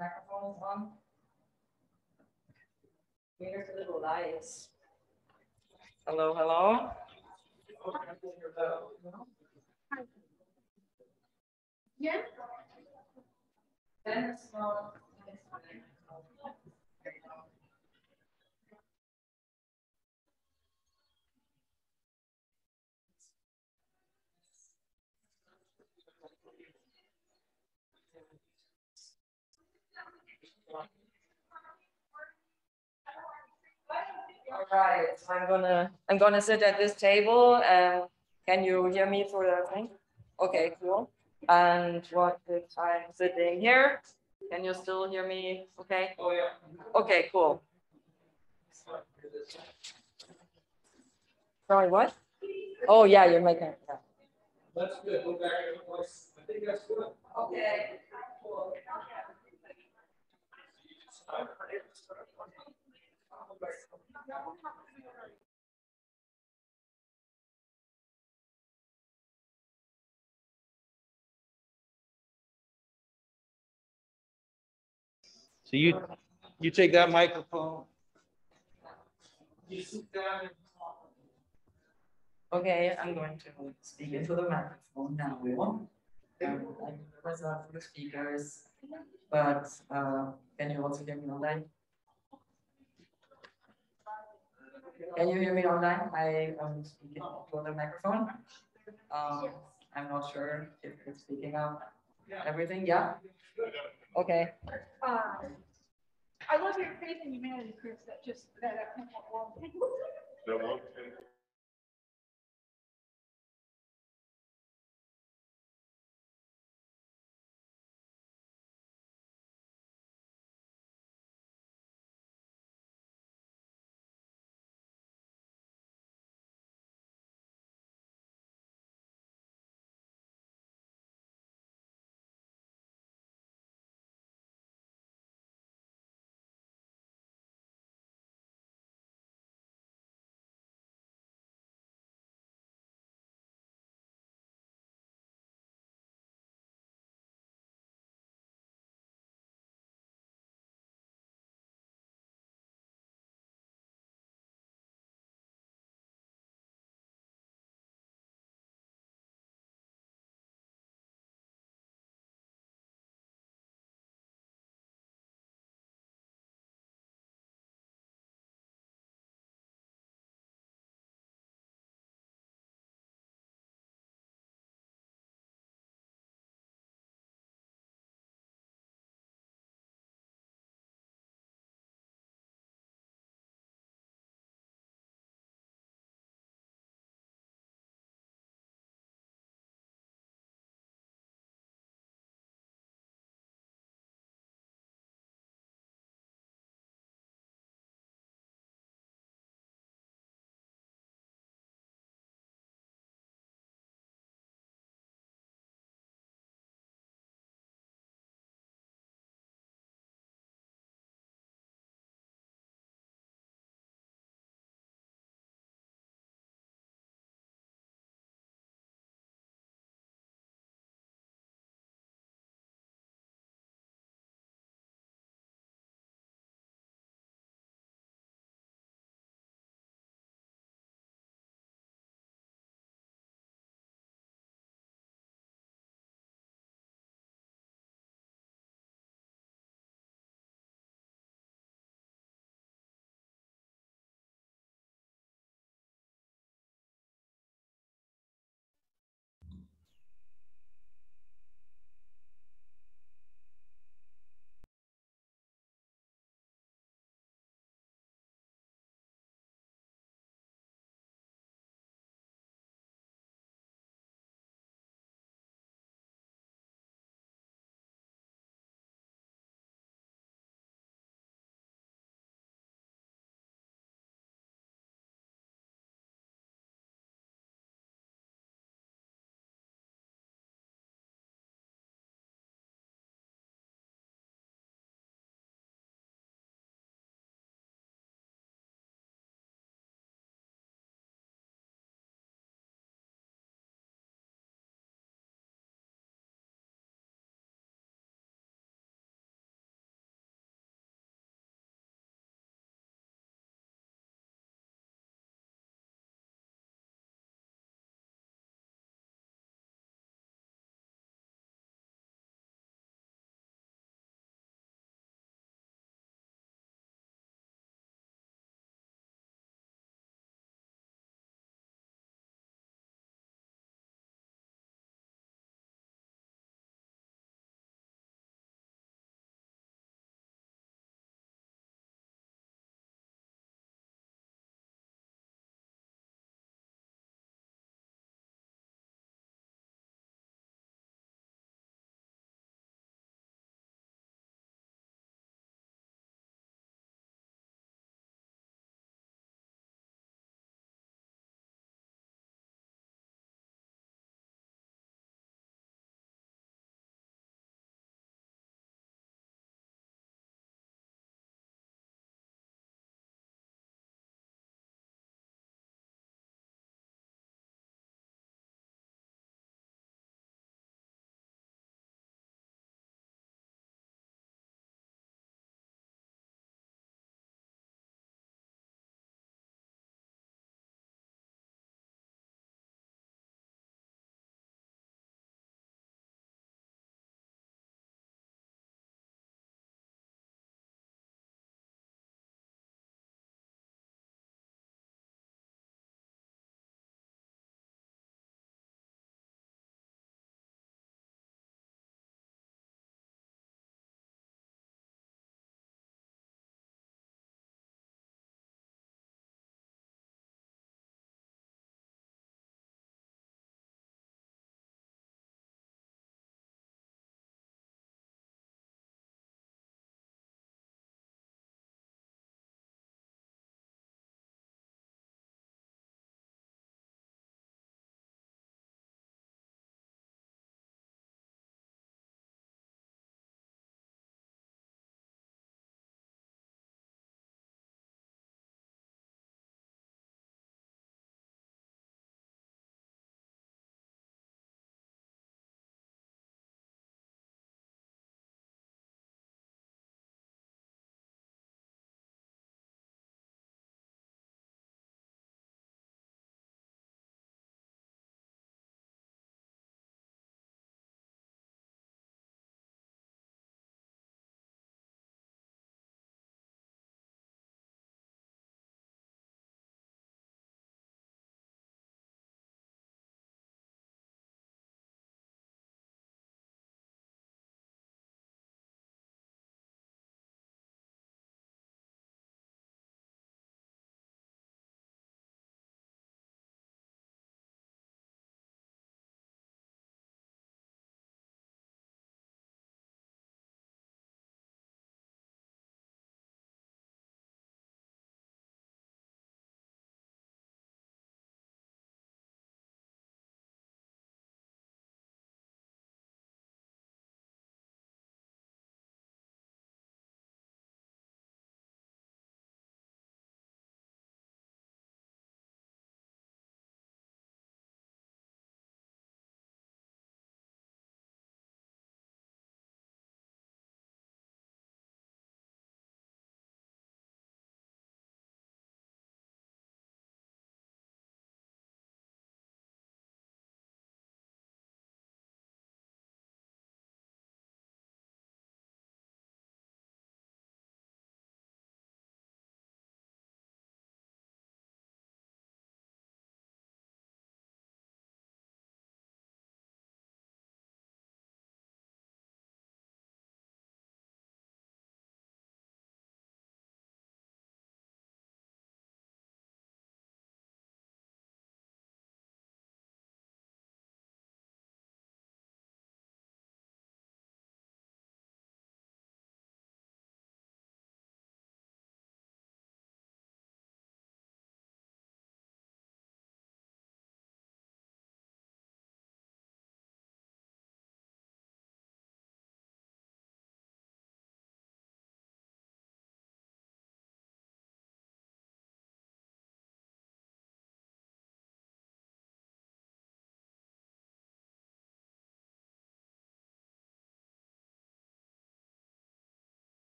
Microphone is on. Here's the little lights. Hello, hello. Yeah. Then small. All right, I'm gonna sit at this table. Can you hear me through the thing? Okay, cool. And what if I'm sitting here? Can you still hear me? Okay. Oh yeah. Okay, cool. Sorry, what? Oh yeah, you're making. Yeah. That's good. Go back to the voice. I think that's good. Okay. Cool. So you take that microphone. You sit down. Okay, I'm going to speak into the microphone now. I'm reserved for the speakers, but can you also hear me online? Can you hear me online? I am speaking to the microphone. I'm not sure if it's speaking out. Everything, yeah? Okay. I love your faith in humanity, Chris. That won't.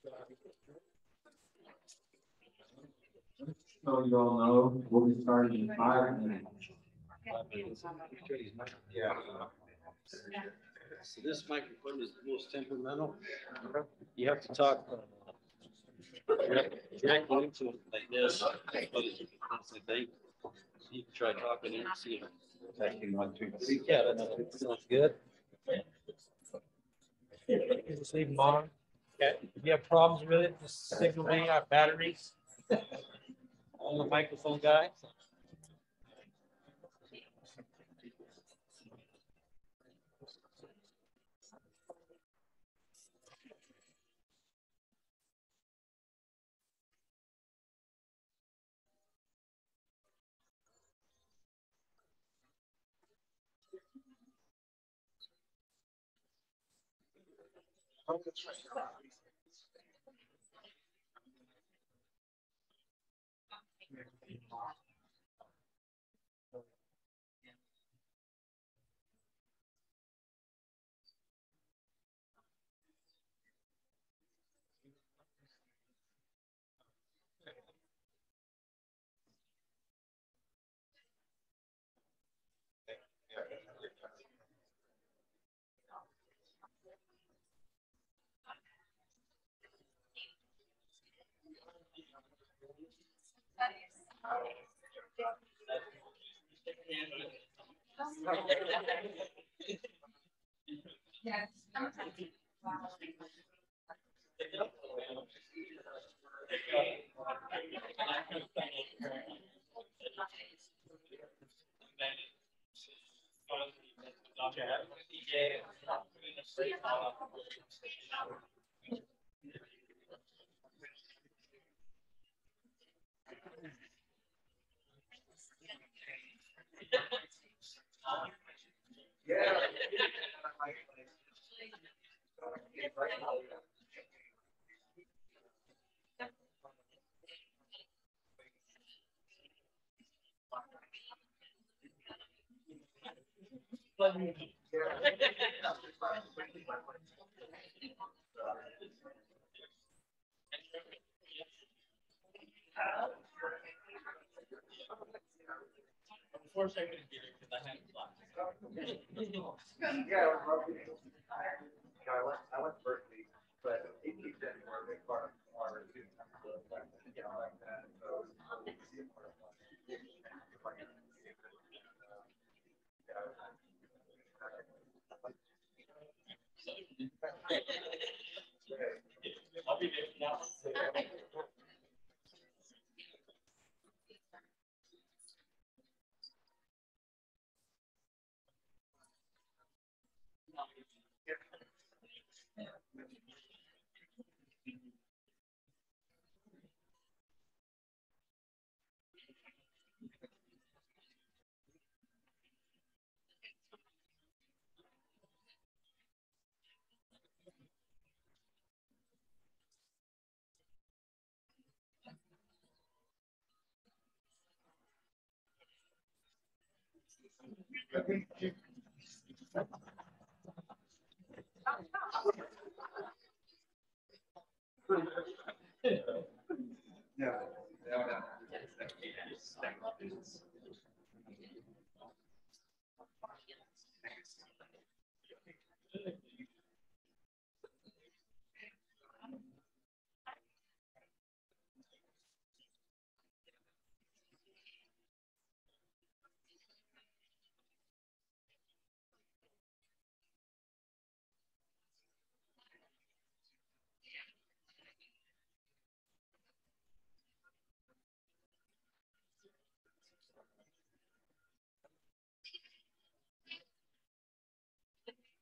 So you all know, we'll be starting in 5 minutes. Yeah. So this microphone is the most temperamental. You have to talk. Directly into it like this. That's the thing. You can try talking and see it. Testing 1, 2, 3. Yeah, that's good. Just leave them on. Okay. If you have problems with it, just signal me. I have batteries. I'm a microphone guy. I went to Berkeley, but it keeps anywhere a big part of our like that. So yeah.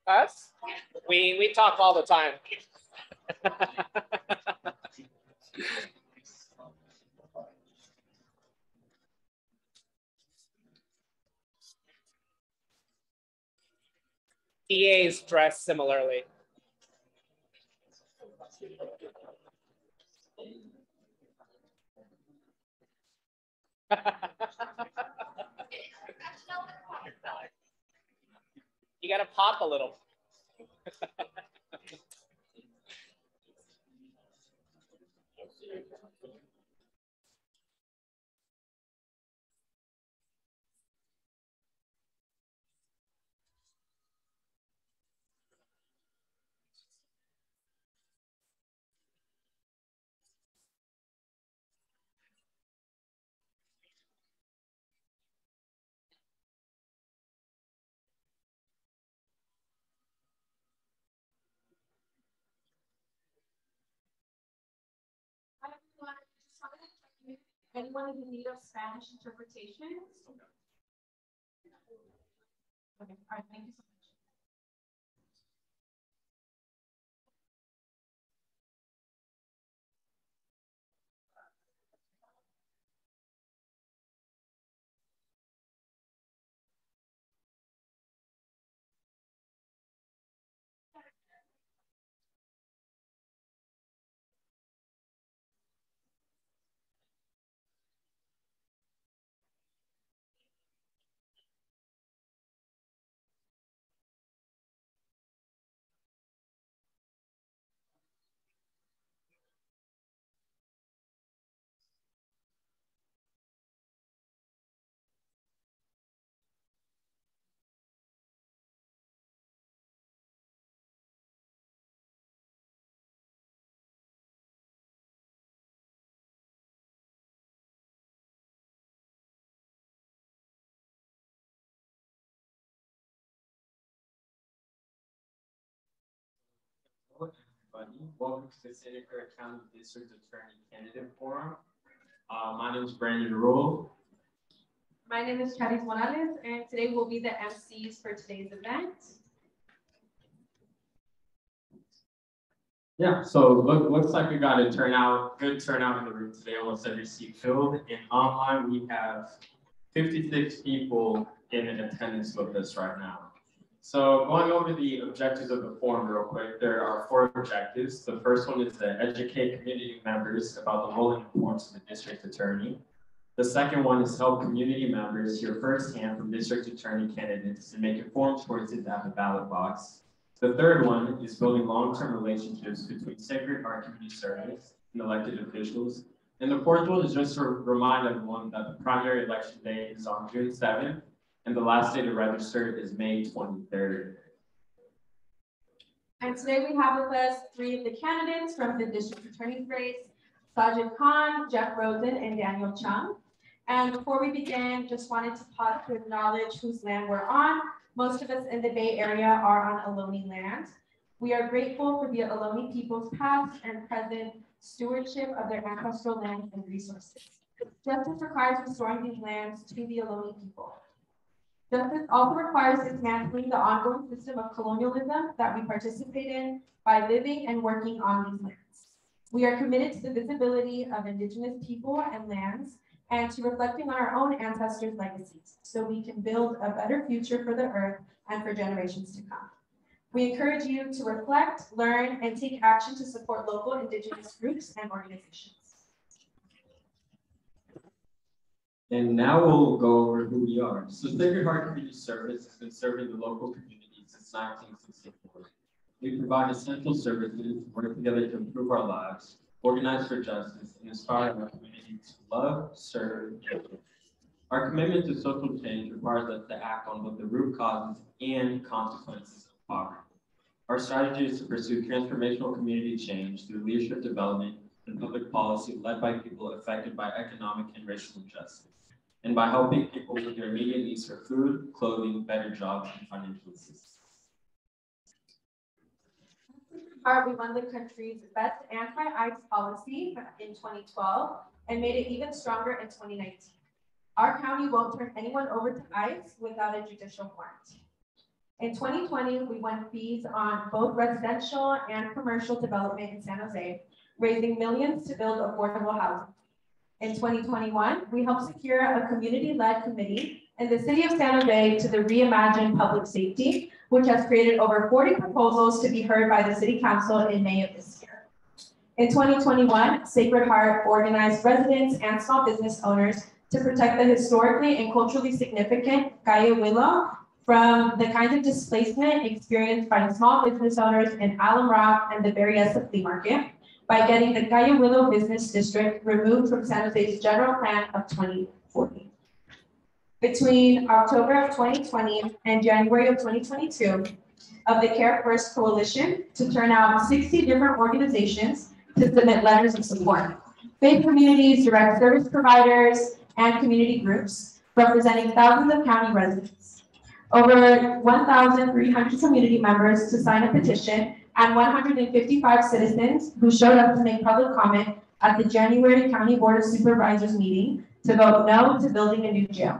Us? We talk all the time. EAs dress similarly. You gotta pop a little. Anyone in need of Spanish interpretation? Okay, all right, thank you so much. Hello, everybody. Welcome to the Santa Clara County District Attorney Candidate Forum. My name is Brandon Rule. My name is Charis Morales, and today we'll be the MCs for today's event. Yeah, so looks like we got a good turnout in the room today. Almost every seat filled. And online, we have 56 people in attendance with us right now. So going over the objectives of the forum real quick, there are 4 objectives. The first one is to educate community members about the role and importance of the district attorney. The second one is to help community members hear firsthand from district attorney candidates and make informed choices at the ballot box. The third one is building long-term relationships between Sacred Heart Community Service and elected officials. And the fourth one is just to remind everyone that the primary election day is on June 7th. And the last day to register is May 23rd. And today we have with us 3 of the candidates from the district attorney's race, Sajid Khan, Jeff Rosen, and Daniel Chung. And before we begin, just wanted to pause to acknowledge whose land we're on. Most of us in the Bay Area are on Ohlone land. We are grateful for the Ohlone people's past and present stewardship of their ancestral lands and resources. Justice requires restoring these lands to the Ohlone people. Justice also requires dismantling the ongoing system of colonialism that we participate in by living and working on these lands. We are committed to the visibility of Indigenous people and lands and to reflecting on our own ancestors' legacies so we can build a better future for the earth and for generations to come. We encourage you to reflect, learn, and take action to support local Indigenous groups and organizations. And now we'll go over who we are. So Sacred Heart Community Service has been serving the local community since 1964. We provide essential services, work together to improve our lives, organize for justice, and inspire our community to love, serve, and live. Our commitment to social change requires us to act on both the root causes and consequences of poverty. Our strategy is to pursue transformational community change through leadership development and public policy led by people affected by economic and racial injustice, and by helping people with their immediate needs for food, clothing, better jobs, and financial assistance. We won the country's best anti-ICE policy in 2012 and made it even stronger in 2019. Our county won't turn anyone over to ICE without a judicial warrant. In 2020, we won fees on both residential and commercial development in San Jose, raising millions to build affordable housing. In 2021, we helped secure a community-led committee in the city of San Jose to the Reimagine Public Safety, which has created over 40 proposals to be heard by the city council in May of this year. In 2021, Sacred Heart organized residents and small business owners to protect the historically and culturally significant Calle Willow from the kinds of displacement experienced by small business owners in Alum Rock and the Berryessa Flea Market by getting the Calle Willow Business District removed from San Jose's general plan of 2040. Between October of 2020 and January of 2022, of the Care First Coalition to turn out 60 different organizations to submit letters of support. Faith communities, direct service providers, and community groups representing thousands of county residents. Over 1,300 community members to sign a petition and 155 citizens who showed up to make public comment at the January County Board of Supervisors meeting to vote no to building a new jail.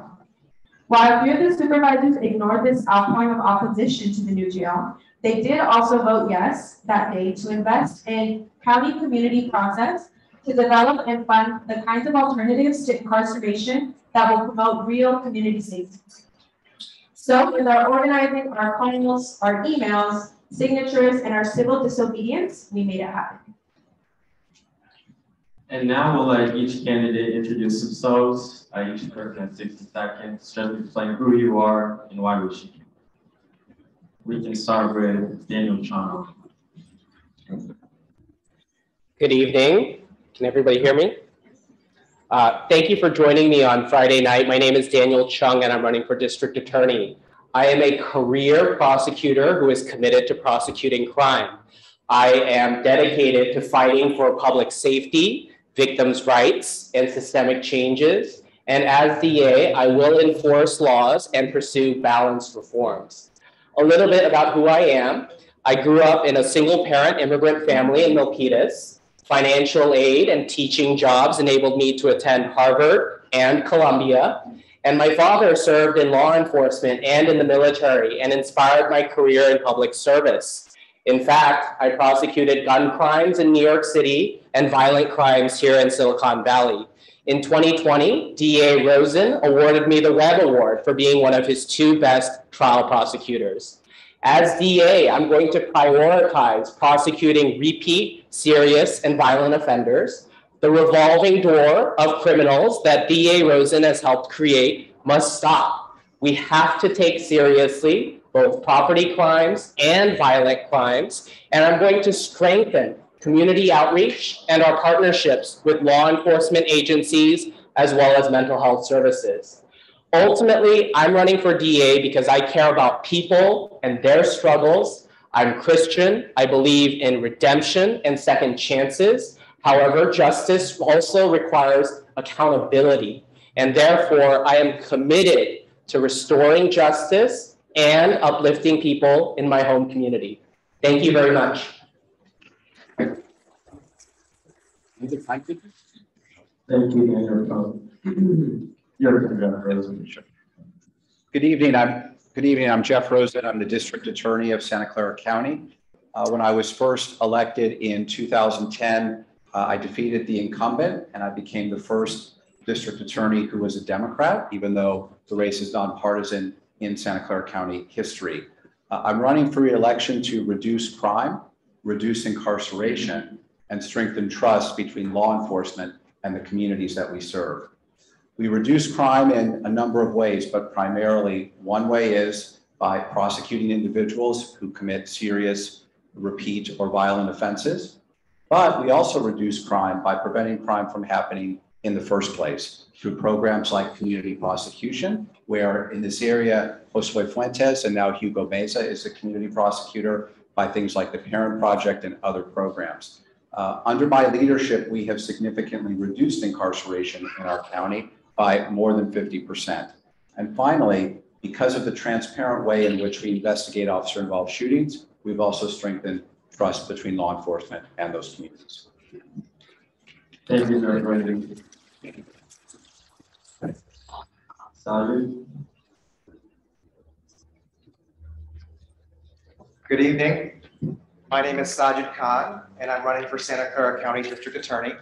While a few of the supervisors ignored this outpouring of opposition to the new jail, they did also vote yes that day to invest in county community process to develop and fund the kinds of alternatives to incarceration that will promote real community safety. So with our organizing, our calls, our emails, signatures, and our civil disobedience, we made it happen. And now we'll let each candidate introduce themselves. Each person has 60 seconds, just explain who you are and why we should. We can start with Daniel Chung. Good evening. Can everybody hear me? Thank you for joining me on Friday night. My name is Daniel Chung and I'm running for district attorney. I am a career prosecutor who is committed to prosecuting crime. I am dedicated to fighting for public safety, victims' rights, and systemic changes. And as DA, I will enforce laws and pursue balanced reforms. A little bit about who I am. I grew up in a single-parent immigrant family in Milpitas. Financial aid and teaching jobs enabled me to attend Harvard and Columbia. And my father served in law enforcement and in the military and inspired my career in public service. In fact, I prosecuted gun crimes in New York City and violent crimes here in Silicon Valley. In 2020, DA Rosen awarded me the Webb Award for being one of his 2 best trial prosecutors. As DA, I'm going to prioritize prosecuting repeat, serious, and violent offenders. The revolving door of criminals that DA Rosen has helped create must stop. We have to take seriously both property crimes and violent crimes, and I'm going to strengthen community outreach and our partnerships with law enforcement agencies as well as mental health services. Ultimately, I'm running for DA because I care about people and their struggles. I'm Christian. I believe in redemption and second chances. However, justice also requires accountability. And therefore, I am committed to restoring justice and uplifting people in my home community. Thank you very much. Thank you, Daniel. Good evening. I'm Jeff Rosen. I'm the district attorney of Santa Clara County. When I was first elected in 2010, I defeated the incumbent and I became the first district attorney who was a Democrat, even though the race is nonpartisan in Santa Clara County history. I'm running for re-election to reduce crime, reduce incarceration, and strengthen trust between law enforcement and the communities that we serve. We reduce crime in a number of ways, but primarily one way is by prosecuting individuals who commit serious, repeat, or violent offenses. But we also reduce crime by preventing crime from happening in the first place through programs like community prosecution, where in this area, Josue Fuentes and now Hugo Meza is a community prosecutor, by things like the Parent Project and other programs. Under my leadership, we have significantly reduced incarceration in our county by more than 50%. And finally, because of the transparent way in which we investigate officer-involved shootings, we've also strengthened trust between law enforcement and those communities. Thank you, everybody. Sajid. Good evening. My name is Sajid Khan, and I'm running for Santa Clara County District Attorney.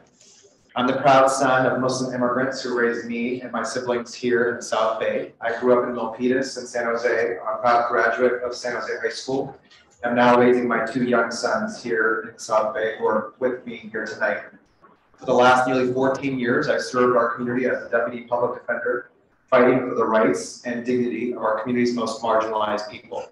I'm the proud son of Muslim immigrants who raised me and my siblings here in the South Bay. I grew up in Milpitas in San Jose. I'm a proud graduate of San Jose High School. I'm now raising my 2 young sons here in the South Bay who are with me here tonight. For the last nearly 14 years, I've served our community as a deputy public defender, fighting for the rights and dignity of our community's most marginalized people.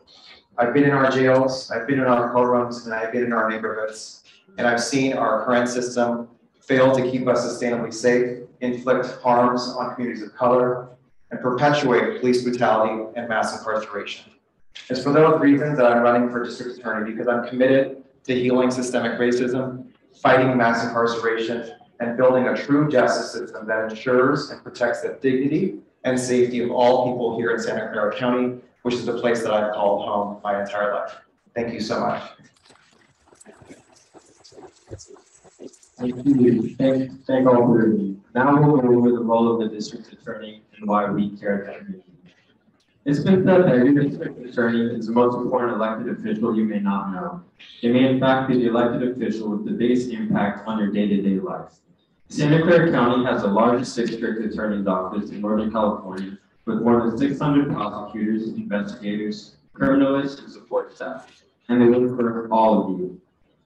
I've been in our jails, I've been in our courtrooms, and I've been in our neighborhoods. And I've seen our current system fail to keep us sustainably safe, inflict harms on communities of color, and perpetuate police brutality and mass incarceration. It's for those reasons that I'm running for district attorney, because I'm committed to healing systemic racism, fighting mass incarceration, and building a true justice system that ensures and protects the dignity and safety of all people here in Santa Clara County, which is the place that I've called home my entire life. Thank you so much. Thank all for me. Now we'll go over the role of the district attorney and why we care about community. It's been said that your district attorney is the most important elected official you may not know. It may in fact be the elected official with the biggest impact on your day-to-day life. Santa Clara County has the largest district attorney's office in Northern California with more than 600 prosecutors, investigators, criminalists, and support staff. And they look for all of you.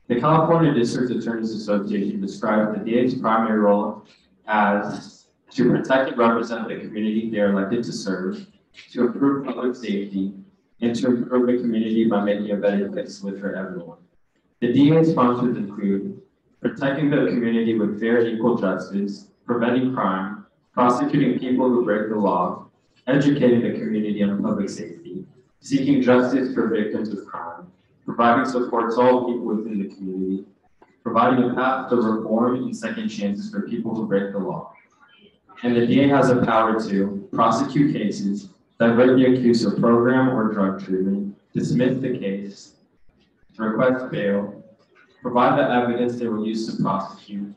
The California District Attorneys Association describes the DA's primary role as to protect and represent the community they are elected to serve, to improve public safety, and to improve the community by making a better place to live for everyone. The DA's functions include protecting the community with fair and equal justice, preventing crime, prosecuting people who break the law, educating the community on public safety, seeking justice for victims of crime, providing support to all people within the community, providing a path to reform and second chances for people who break the law. And the DA has the power to prosecute cases, divert the accused of program or drug treatment, dismiss the case, to request bail, provide the evidence they will use to prosecute,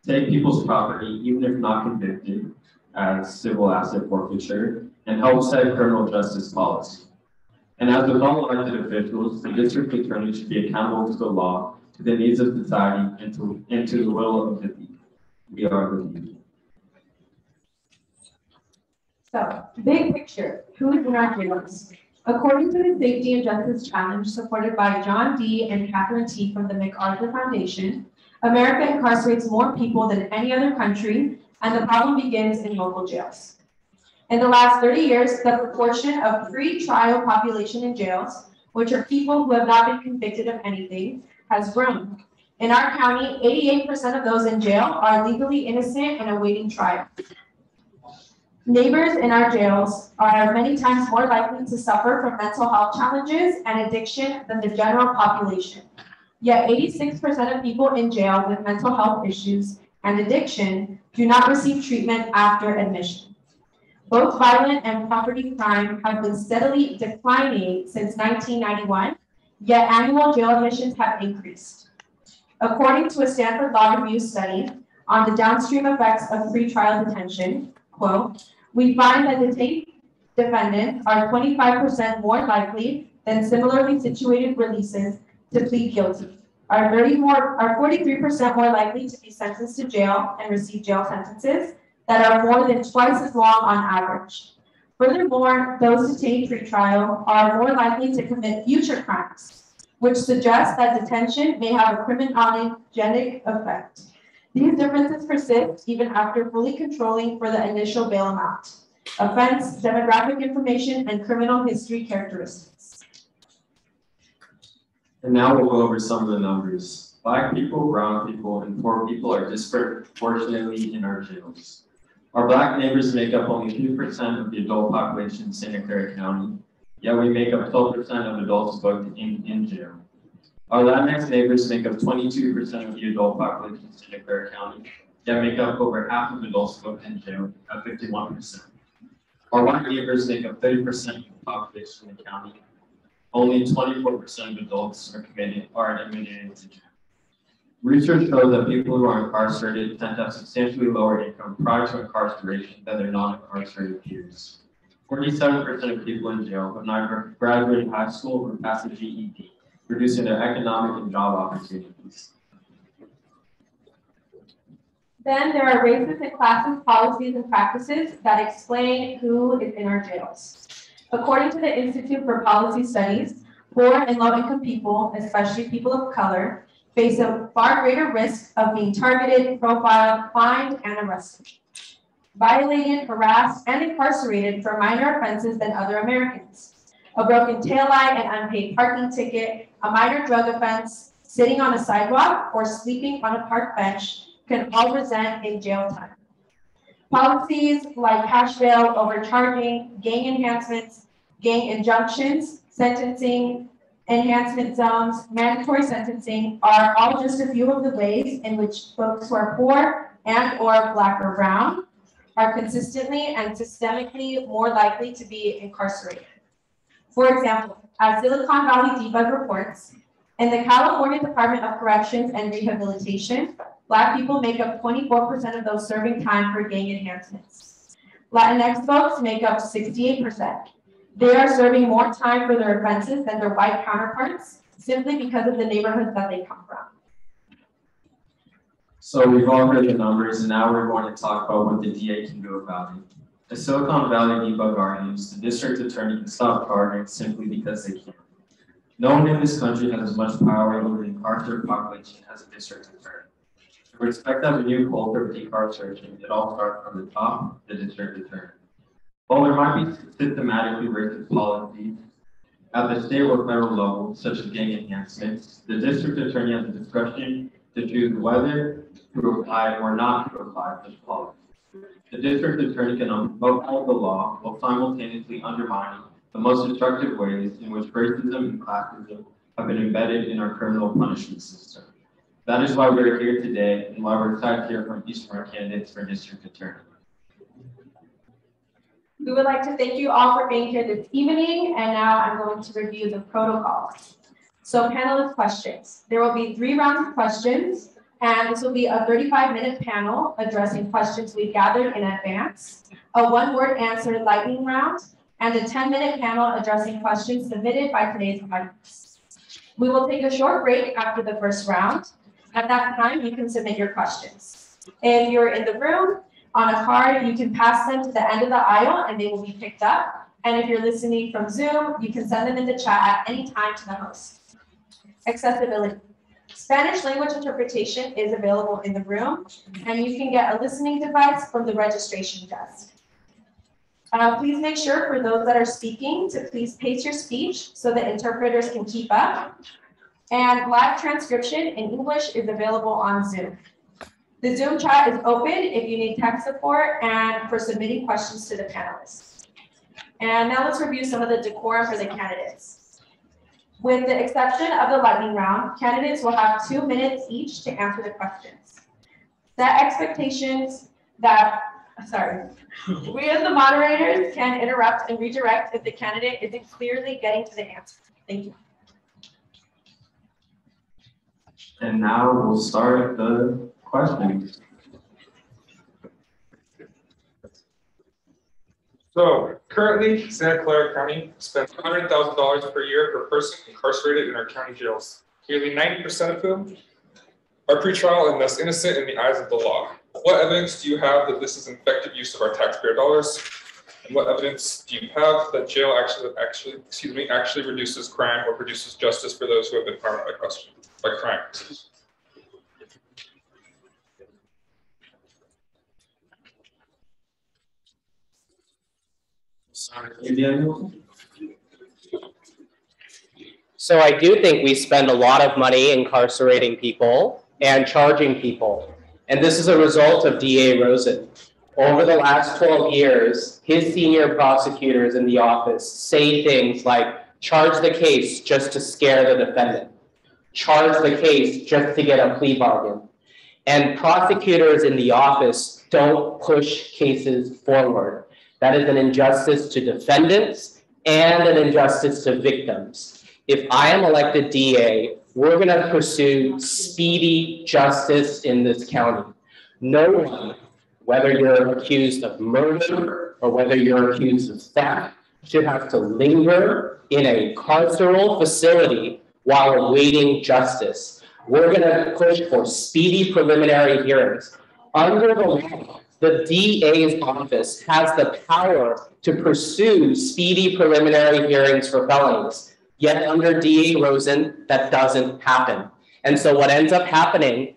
take people's property even if not convicted as civil asset forfeiture, and help set criminal justice policy. And as with all elected officials, the district attorney should be accountable to the law, to the needs of society, and to the will of the people. We are the people. So, big picture, who's in our jails? According to the Safety and Justice Challenge supported by John D. and Catherine T. from the MacArthur Foundation, America incarcerates more people than any other country, and the problem begins in local jails. In the last 30 years, the proportion of pre-trial population in jails, which are people who have not been convicted of anything, has grown. In our county, 88% of those in jail are legally innocent and awaiting trial. Neighbors in our jails are many times more likely to suffer from mental health challenges and addiction than the general population. Yet 86% of people in jail with mental health issues and addiction do not receive treatment after admission. Both violent and property crime have been steadily declining since 1991, yet annual jail admissions have increased. According to a Stanford Law Review study on the downstream effects of pretrial detention, quote, we find that detained defendants are 25% more likely than similarly situated releases to plead guilty, are 43% more likely to be sentenced to jail and receive jail sentences that are more than twice as long on average. Furthermore, those detained pretrial are more likely to commit future crimes, which suggests that detention may have a criminogenic effect. These differences persist even after fully controlling for the initial bail amount, offense, demographic information, and criminal history characteristics. And now we'll go over some of the numbers. Black people, brown people, and poor people are disproportionately in our jails. Our Black neighbors make up only 2% of the adult population in Santa Clara County, yet we make up 12% of adults booked in jail. Our Latinx neighbors make up 22% of the adult population in Santa Clara County, yet make up over half of adults booked in jail at 51%. Our white neighbors make up 30% of the population in the county. Only 24% of adults are admitted to jail. Research shows that people who are incarcerated tend to have substantially lower income prior to incarceration than their non-incarcerated peers. 47% of people in jail have neither graduated high school or passed a GED, reducing their economic and job opportunities. Then there are racist and classist policies and practices that explain who is in our jails. According to the Institute for Policy Studies, poor and low-income people, especially people of color, face a far greater risk of being targeted, profiled, fined, and arrested, violated, harassed, and incarcerated for minor offenses than other Americans. A broken taillight, an unpaid parking ticket, a minor drug offense, sitting on a sidewalk, or sleeping on a park bench can all result in jail time. Policies like cash bail, overcharging, gang enhancements, gang injunctions, sentencing, enhancement zones, mandatory sentencing are all just a few of the ways in which folks who are poor and or Black or brown are consistently and systemically more likely to be incarcerated. For example, as Silicon Valley Debug reports, in the California Department of Corrections and Rehabilitation, Black people make up 24% of those serving time for gang enhancements. Latinx folks make up 68%. They are serving more time for their offenses than their white counterparts, simply because of the neighborhoods that they come from. So we've all heard the numbers, and now we're going to talk about what the DA can do about it. As Silicon Valley debug argues, the district attorney can stop charging simply because they can. No one in this country has as much power over the incarcerated population as a district attorney. If we expect to have a new culture of decarceration, it all starts from the top, the district attorney. While there might be systematically racist policies at the state or federal level, such as gang enhancements, the district attorney has the discretion to choose whether to apply or not to apply such policies. The district attorney can uphold the law while simultaneously undermining the most destructive ways in which racism and classism have been embedded in our criminal punishment system. That is why we're here today and why we're excited to hear from each of our candidates for district attorney. We would like to thank you all for being here this evening, and now I'm going to review the protocol. So panelist questions. There will be 3 rounds of questions, and this will be a 35-minute panel addressing questions we gathered in advance, a 1-word answer lightning round, and a 10-minute panel addressing questions submitted by today's audience. We will take a short break after the first round. At that time, you can submit your questions. If you're in the room, on a card, you can pass them to the end of the aisle and they will be picked up. And if you're listening from Zoom, you can send them in the chat at any time to the host. Accessibility. Spanish language interpretation is available in the room, and you can get a listening device from the registration desk. Please make sure for those that are speaking to please pace your speech so the interpreters can keep up. And live transcription in English is available on Zoom. The Zoom chat is open if you need tech support and for submitting questions to the panelists. And now let's review some of the decorum for the candidates. With the exception of the lightning round, candidates will have 2 minutes each to answer the questions. Set expectations that, we as the moderators can interrupt and redirect if the candidate isn't clearly getting to the answer. Thank you. And now we'll start the questions. So currently, Santa Clara County spends $100,000 per year per person incarcerated in our county jails, nearly 90% of whom are pretrial and thus innocent in the eyes of the law. What evidence do you have that this is an effective use of our taxpayer dollars? And what evidence do you have that jail actually reduces crime or produces justice for those who have been harmed by crime? So I do think we spend a lot of money incarcerating people and charging people. And this is a result of DA Rosen. Over the last 12 years, his senior prosecutors in the office say things like, charge the case just to scare the defendant. Charge the case just to get a plea bargain. And prosecutors in the office don't push cases forward. That is an injustice to defendants and an injustice to victims. If I am elected DA, we're going to pursue speedy justice in this county. No one, whether you're accused of murder or whether you're accused of theft, should have to linger in a carceral facility while awaiting justice. We're going to push for speedy preliminary hearings. Under the law, the DA's office has the power to pursue speedy preliminary hearings for felonies. Yet under DA Rosen, that doesn't happen. And so what ends up happening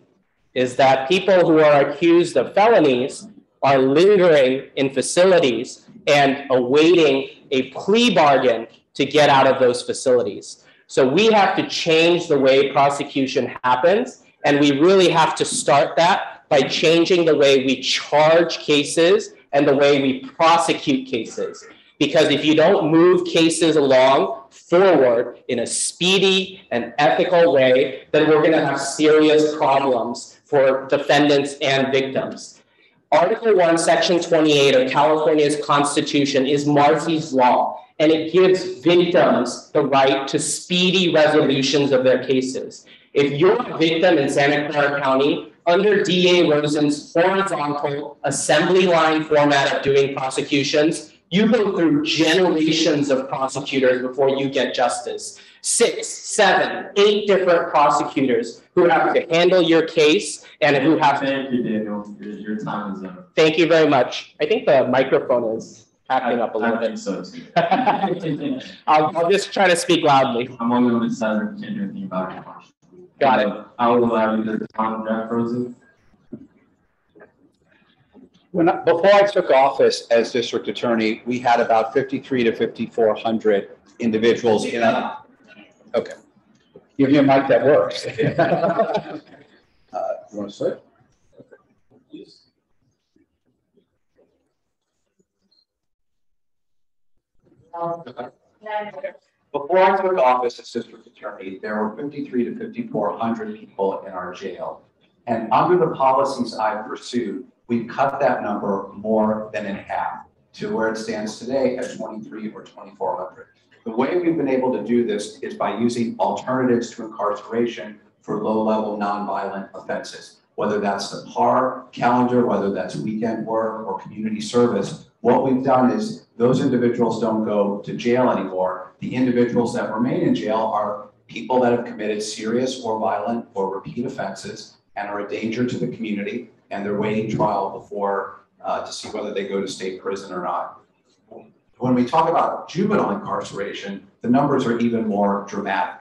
is that people who are accused of felonies are lingering in facilities and awaiting a plea bargain to get out of those facilities. So we have to change the way prosecution happens, and we really have to start that by changing the way we charge cases and the way we prosecute cases. Because if you don't move cases along forward in a speedy and ethical way, then we're going to have serious problems for defendants and victims. Article 1, Section 28 of California's Constitution is Marcy's Law, and it gives victims the right to speedy resolutions of their cases. If you're a victim in Santa Clara County, under DA Rosen's horizontal assembly line format of doing prosecutions, you go through generations of prosecutors before you get justice. 6, 7, 8 different prosecutors who have to handle your case and who have to. Thank you, Daniel. Your time is up. Thank you very much. I think the microphone is acting up a little bit. So too. I'll just try to speak loudly. I'm only on this side, and can't do anything about it. Got it. I will allow you to respond, Jeff Rosen. Before I took office as district attorney, we had about 53 to 5,400 individuals in a, okay. Give me a mic that works. You want to sit? Before I took office as district attorney, there were 53 to 5,400 people in our jail. And under the policies I pursued, we cut that number more than in half to where it stands today at 23 or 2,400. The way we've been able to do this is by using alternatives to incarceration for low-level nonviolent offenses, whether that's the PAR calendar, whether that's weekend work or community service. What we've done is those individuals don't go to jail anymore. The individuals that remain in jail are people that have committed serious or violent or repeat offenses and are a danger to the community, and they're waiting trial before to see whether they go to state prison or not. When we talk about juvenile incarceration, the numbers are even more dramatic.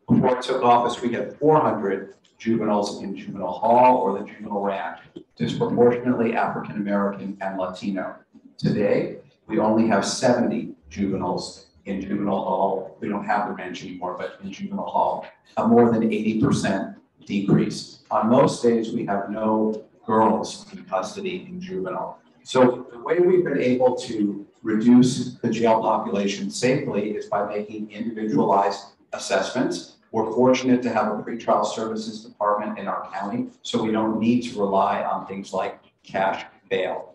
Before I took office, we had 400 juveniles in juvenile hall or the juvenile ranch, disproportionately African American and Latino. Today, we only have 70 juveniles in juvenile hall. We don't have the ranch anymore, but in juvenile hall, a more than 80% decrease. On most days, we have no girls in custody in juvenile. So the way we've been able to reduce the jail population safely is by making individualized assessments. We're fortunate to have a pretrial services department in our county, so we don't need to rely on things like cash bail.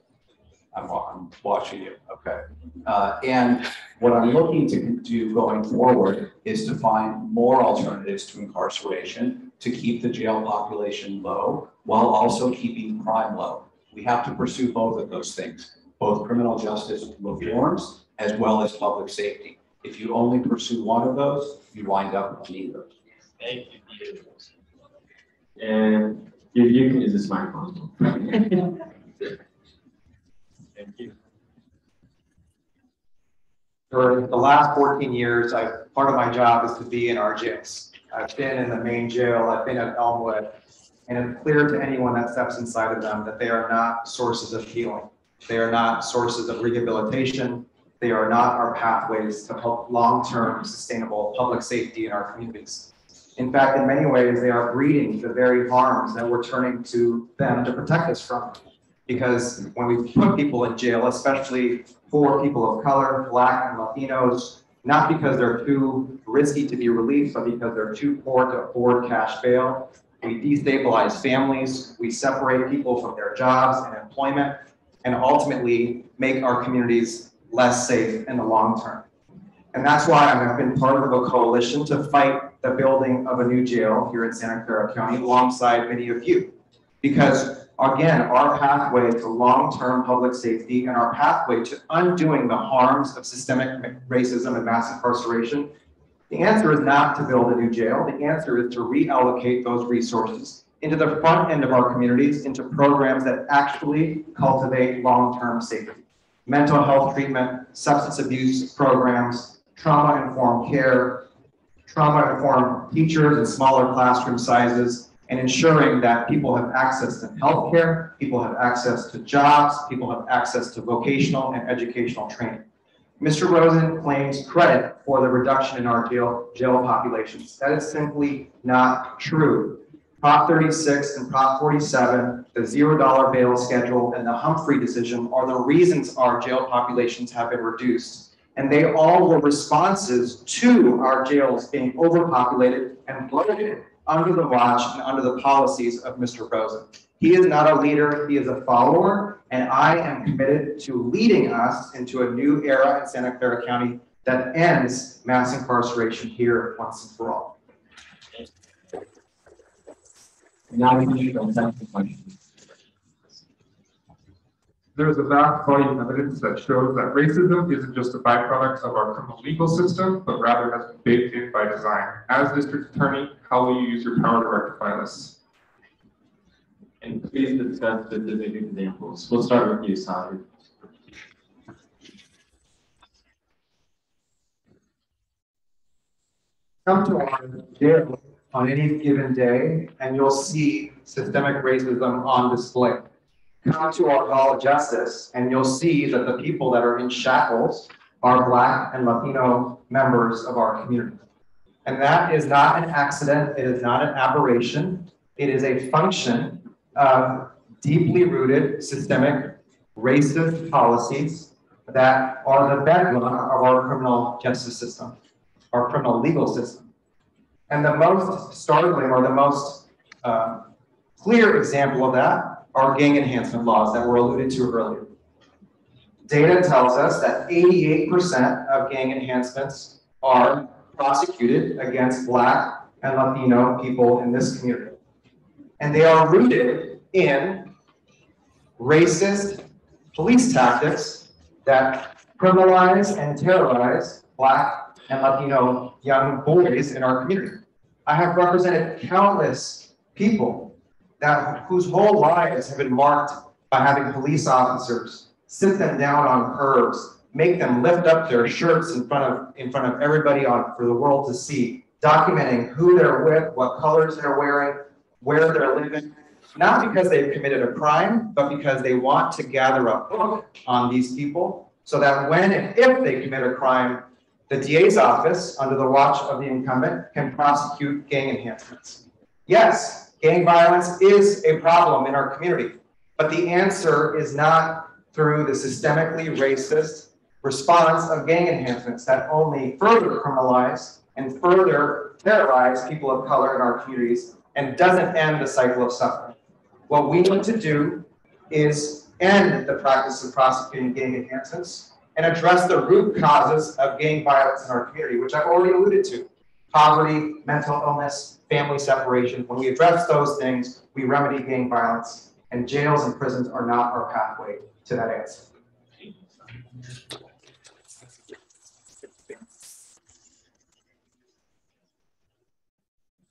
I'm watching you, okay. And what I'm looking to do going forward is to find more alternatives to incarceration to keep the jail population low while also keeping crime low. We have to pursue both of those things, both criminal justice reforms as well as public safety. If you only pursue one of those, you wind up with neither. Thank you. And if you can use this microphone. Thank you. For the last 14 years, part of my job is to be in our jails. I've been in the main jail, I've been at Elmwood, and it's clear to anyone that steps inside of them that they are not sources of healing. They are not sources of rehabilitation. They are not our pathways to help long-term sustainable public safety in our communities. In fact, in many ways, they are breeding the very harms that we're turning to them to protect us from. Because when we put people in jail, especially for people of color, Black and Latinos, not because they're too risky to be released, but because they're too poor to afford cash bail, we destabilize families, we separate people from their jobs and employment, and ultimately make our communities less safe in the long term. And that's why I've been part of a coalition to fight the building of a new jail here in Santa Clara County alongside many of you. Because again, our pathway to long-term public safety and our pathway to undoing the harms of systemic racism and mass incarceration, the answer is not to build a new jail. The answer is to reallocate those resources into the front end of our communities, into programs that actually cultivate long-term safety. Mental health treatment, substance abuse programs, trauma-informed care, trauma-informed teachers and smaller classroom sizes, and ensuring that people have access to healthcare, people have access to jobs, people have access to vocational and educational training. Mr. Rosen claims credit for the reduction in our jail populations. That is simply not true. Prop 36 and Prop 47, the $0 bail schedule, and the Humphrey decision are the reasons our jail populations have been reduced. And they all were responses to our jails being overpopulated and bloated under the watch and under the policies of Mr. Rosen. He is not a leader, he is a follower, and I am committed to leading us into a new era in Santa Clara County that ends mass incarceration here once and for all. Now we need to attempt the question. There is a vast body of evidence that shows that racism isn't just a byproduct of our criminal legal system, but rather has been baked in by design. As district attorney, how will you use your power to rectify this? And please discuss specific examples. We'll start with you, Sadi. Come to our jail on any given day, and you'll see systemic racism on display. Come to our Hall of Justice, and you'll see that the people that are in shackles are Black and Latino members of our community. And that is not an accident, it is not an aberration, it is a function of deeply rooted systemic racist policies that are the bedrock of our criminal justice system, our criminal legal system. And the most startling or the most clear example of that are gang enhancement laws that were alluded to earlier. Data tells us that 88% of gang enhancements are prosecuted against Black and Latino people in this community. And they are rooted in racist police tactics that criminalize and terrorize Black and Latino young boys in our community. I have represented countless people whose whole lives have been marked by having police officers sit them down on curbs, make them lift up their shirts in front of everybody for the world to see, documenting who they're with, what colors they're wearing, where they're living, not because they've committed a crime, but because they want to gather a book on these people so that when and if they commit a crime, the DA's office, under the watch of the incumbent, can prosecute gang enhancements. Yes, gang violence is a problem in our community, but the answer is not through the systemically racist response of gang enhancements that only further criminalize and further terrorize people of color in our communities and doesn't end the cycle of suffering. What we need to do is end the practice of prosecuting gang enhancements and address the root causes of gang violence in our community, which I've already alluded to: poverty, mental illness, family separation. When we address those things, we remedy gang violence, and jails and prisons are not our pathway to that answer.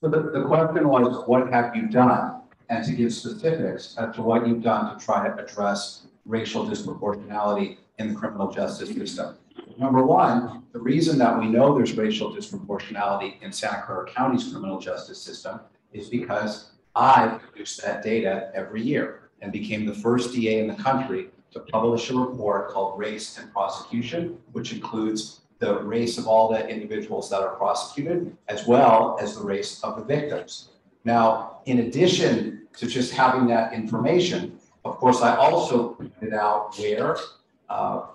So the question was, what have you done? And to give specifics as to what you've done to try to address racial disproportionality in the criminal justice system. Number one, the reason that we know there's racial disproportionality in Santa Clara County's criminal justice system is because I produce that data every year and became the first DA in the country to publish a report called Race and Prosecution, which includes the race of all the individuals that are prosecuted, as well as the race of the victims. Now, in addition to just having that information, of course, I also pointed out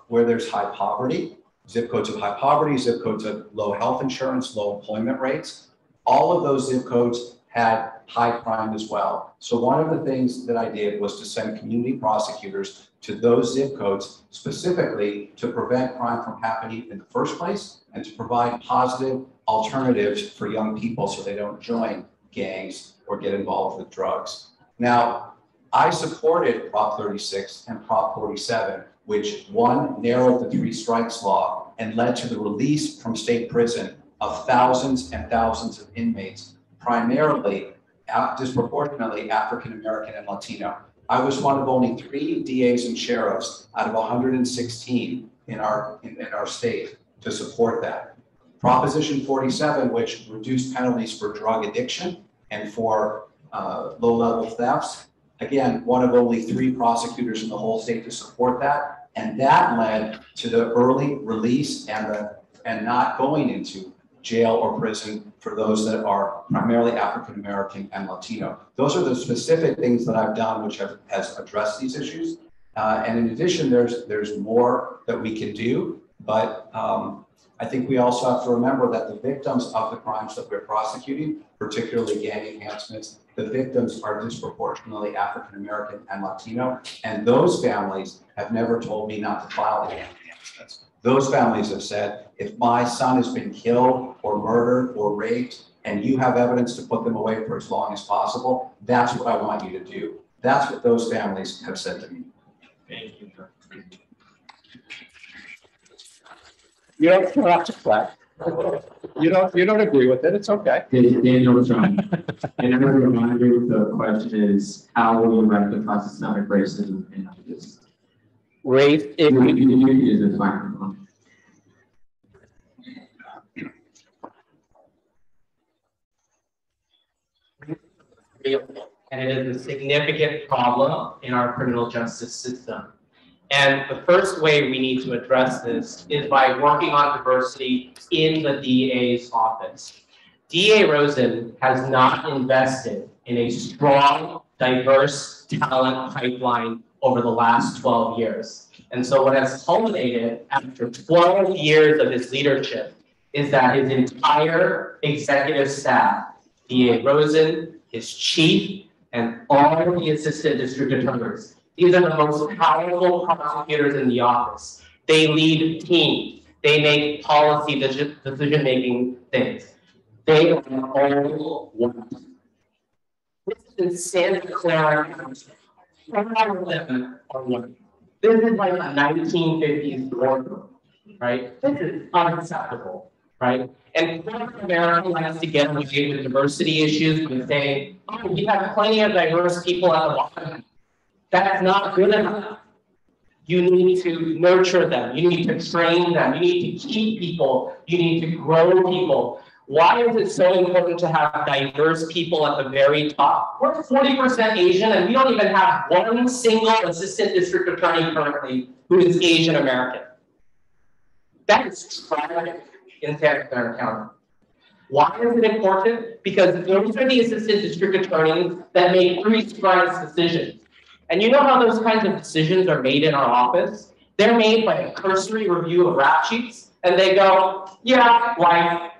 where there's high poverty, zip codes of high poverty, zip codes of low health insurance, low employment rates. All of those zip codes had high crime as well. So one of the things that I did was to send community prosecutors to those zip codes specifically to prevent crime from happening in the first place and to provide positive alternatives for young people so they don't join gangs or get involved with drugs. Now, I supported Prop 36 and Prop 47, which one, narrowed the 3 strikes law and led to the release from state prison of thousands and thousands of inmates, primarily disproportionately African-American and Latino. I was one of only 3 DAs and sheriffs out of 116 in our state to support that. Proposition 47, which reduced penalties for drug addiction and for low-level thefts. Again, one of only 3 prosecutors in the whole state to support that. And that led to the early release and not going into jail or prison for those that are primarily African-American and Latino. Those are the specific things that I've done which has addressed these issues. And in addition, there's more that we can do, but I think we also have to remember that the victims of the crimes that we're prosecuting, particularly gang enhancements, the victims are disproportionately African-American and Latino, and those families have never told me not to file the gang enhancements. Those families have said, if my son has been killed or murdered or raped and you have evidence to put them away for as long as possible, that's what I want you to do. That's what those families have said to me. Thank you. You don't have to clap. You don't agree with it, it's okay. Daniel Chung. And another reminder, the question is, how will you rectify systemic racism in this? Race If you use this microphone. real, and it is a significant problem in our criminal justice system. And the first way we need to address this is by working on diversity in the DA's office. DA Rosen has not invested in a strong, diverse talent pipeline over the last 12 years. And so what has culminated after 12 years of his leadership is that his entire executive staff, DA Rosen, his chief, and all the assistant district attorneys, these are the most powerful prosecutors in the office. They lead teams. They make policy decision-making things. They are all one. This is in Santa Clara. All of them are one. This is like a 1950s boardroom, right? This is unacceptable, right? And corporate America likes to get away with diversity issues by saying, oh, we have plenty of diverse people at the bottom. That's not good enough. You need to nurture them. You need to train them. You need to keep people. You need to grow people. Why is it so important to have diverse people at the very top? We're 40% Asian, and we don't even have one single assistant district attorney currently who is Asian American. That is tragic in Santa Clara County. Why is it important? Because those are the assistant district attorneys that make pre-strike decisions. And you know how those kinds of decisions are made in our office? They're made by a cursory review of rap sheets, and they go, yeah, like,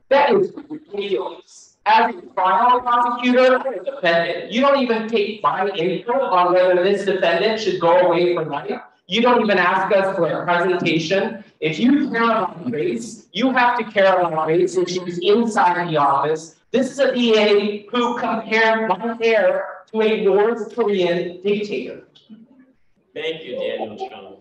that is ridiculous. As a trial prosecutor or a defendant, you don't even take my input on whether this defendant should go away for life. You don't even ask us for a presentation. If you care about race, you have to care about race issues inside the office. This is a DA who compared my hair to a North Korean dictator. Thank you, Daniel Chung.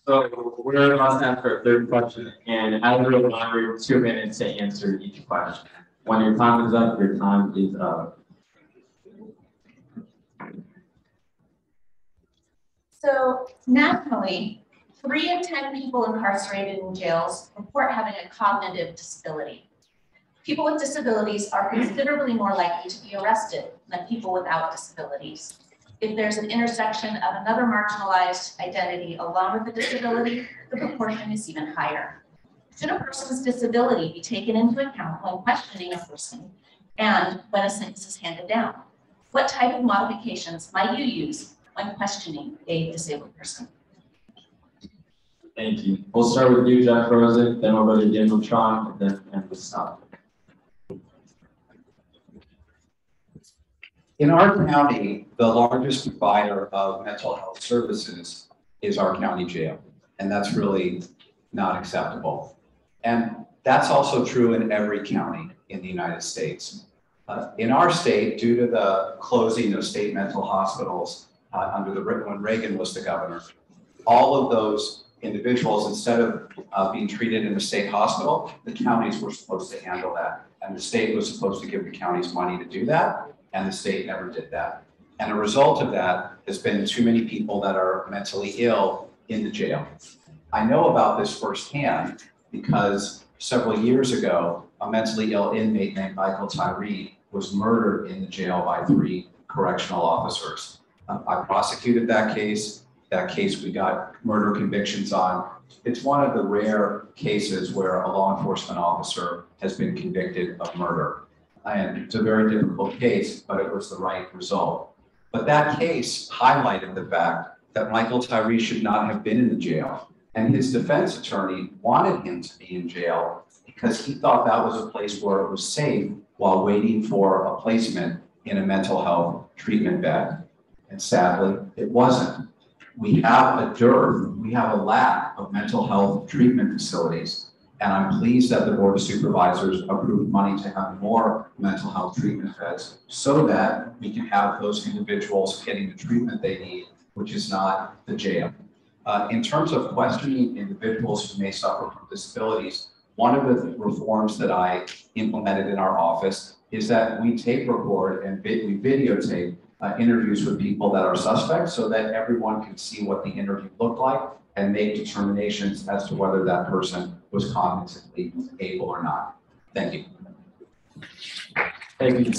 So we're about to ask our third question, and as a reminder, 2 minutes to answer each question. When your time is up, your time is up. So nationally, 3 in 10 people incarcerated in jails report having a cognitive disability. People with disabilities are considerably more likely to be arrested than people without disabilities. If there's an intersection of another marginalized identity along with a disability, the proportion is even higher. Should a person's disability be taken into account when questioning a person and when a sentence is handed down? What type of modifications might you use when questioning a disabled person? Thank you. We'll start with you, Jeff Rosen, then we'll go to Daniel Chung, and then end with stop. In our county, the largest provider of mental health services is our county jail, and that's really not acceptable. And that's also true in every county in the United States. In our state, due to the closing of state mental hospitals when Reagan was the governor, all of those individuals, instead of being treated in a state hospital, the counties were supposed to handle that. And the state was supposed to give the counties money to do that, and the state never did that. And a result of that has been too many people that are mentally ill in the jail. I know about this firsthand because several years ago, a mentally ill inmate named Michael Tyree was murdered in the jail by 3 correctional officers. I prosecuted that case. That case we got murder convictions on. It's one of the rare cases where a law enforcement officer has been convicted of murder. And it's a very difficult case, but it was the right result. But that case highlighted the fact that Michael Tyree should not have been in the jail. And his defense attorney wanted him to be in jail because he thought that was a place where it was safe while waiting for a placement in a mental health treatment bed. And sadly, it wasn't. we have a dearth, we have a lack of mental health treatment facilities. And I'm pleased that the Board of Supervisors approved money to have more mental health treatment beds so that we can have those individuals getting the treatment they need, which is not the jail. In terms of questioning individuals who may suffer from disabilities, one of the reforms that I implemented in our office is that we tape record and we videotape interviews with people that are suspects so that everyone can see what the interview looked like and make determinations as to whether that person was cognitively able or not. Thank you. Thank you.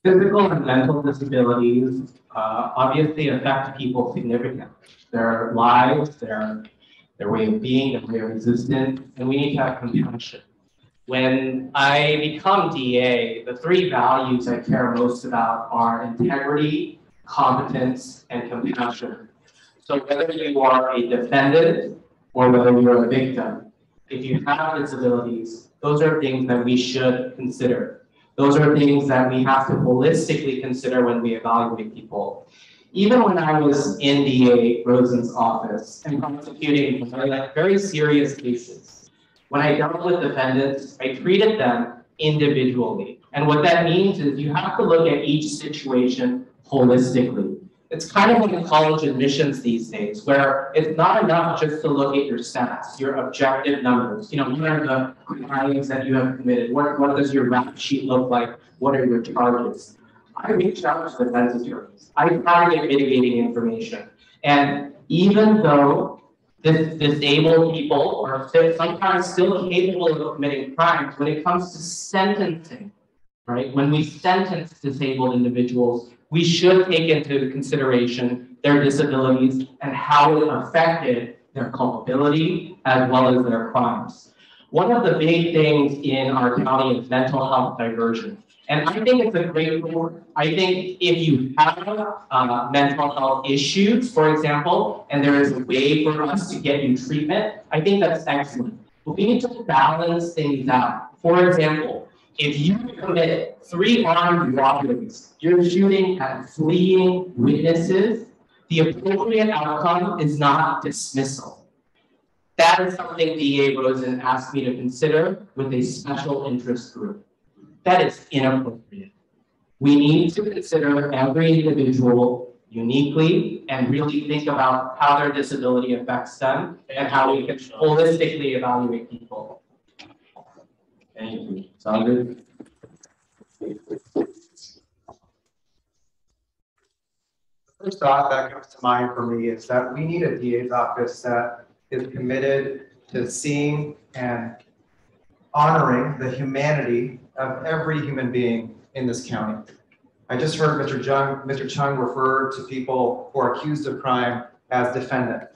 Physical and mental disabilities obviously affect people significantly. Their lives, their way of being, their way of existence, and we need to have compassion. When I become DA, the three values I care most about are integrity, competence, and compassion. So whether you are a defendant or whether you're a victim, if you have disabilities, those are things that we should consider. Those are things that we have to holistically consider when we evaluate people. Even when I was in DA Rosen's office and prosecuting very serious cases, when I dealt with defendants, I treated them individually. And what that means is you have to look at each situation holistically. It's kind of like college admissions these days, where it's not enough just to look at your stats, your objective numbers. You know, what are the crimes that you have committed? What does your rap sheet look like? What are your charges? I reached out to defense attorneys. I tried to get mitigating information. And even though disabled people are sometimes still capable of committing crimes, when it comes to sentencing, right? When we sentence disabled individuals, we should take into consideration their disabilities and how it affected their culpability as well as their crimes. One of the big things in our county is mental health diversion. And I think it's a great tool. I think if you have mental health issues, for example, and there is a way for us to get you treatment, I think that's excellent. But we need to balance things out. For example, if you commit 3 armed robberies, you're shooting at fleeing witnesses, the appropriate outcome is not dismissal. That is something DA Rosen asked me to consider with a special interest group. That is inappropriate. We need to consider every individual uniquely and really think about how their disability affects them and how we can holistically evaluate people. Thank you. Sound good? First thought that comes to mind for me is that we need a DA's office that is committed to seeing and honoring the humanity of every human being in this county. I just heard Mr. Chung refer to people who are accused of crime as defendant.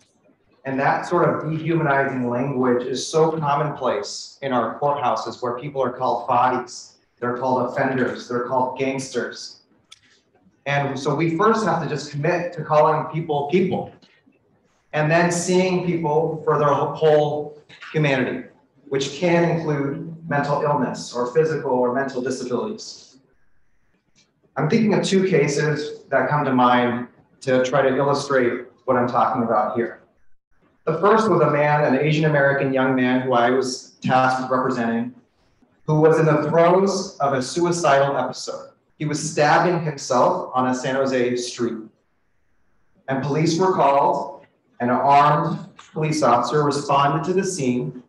And that sort of dehumanizing language is so commonplace in our courthouses where people are called bodies, they're called offenders, they're called gangsters. And so we first have to just commit to calling people people and then seeing people for their whole humanity, which can include mental illness or physical or mental disabilities. I'm thinking of 2 cases that come to mind to try to illustrate what I'm talking about here. The first was a man, an Asian American young man who I was tasked with representing, who was in the throes of a suicidal episode. He was stabbing himself on a San Jose street. And police were called, and an armed police officer responded to the scene.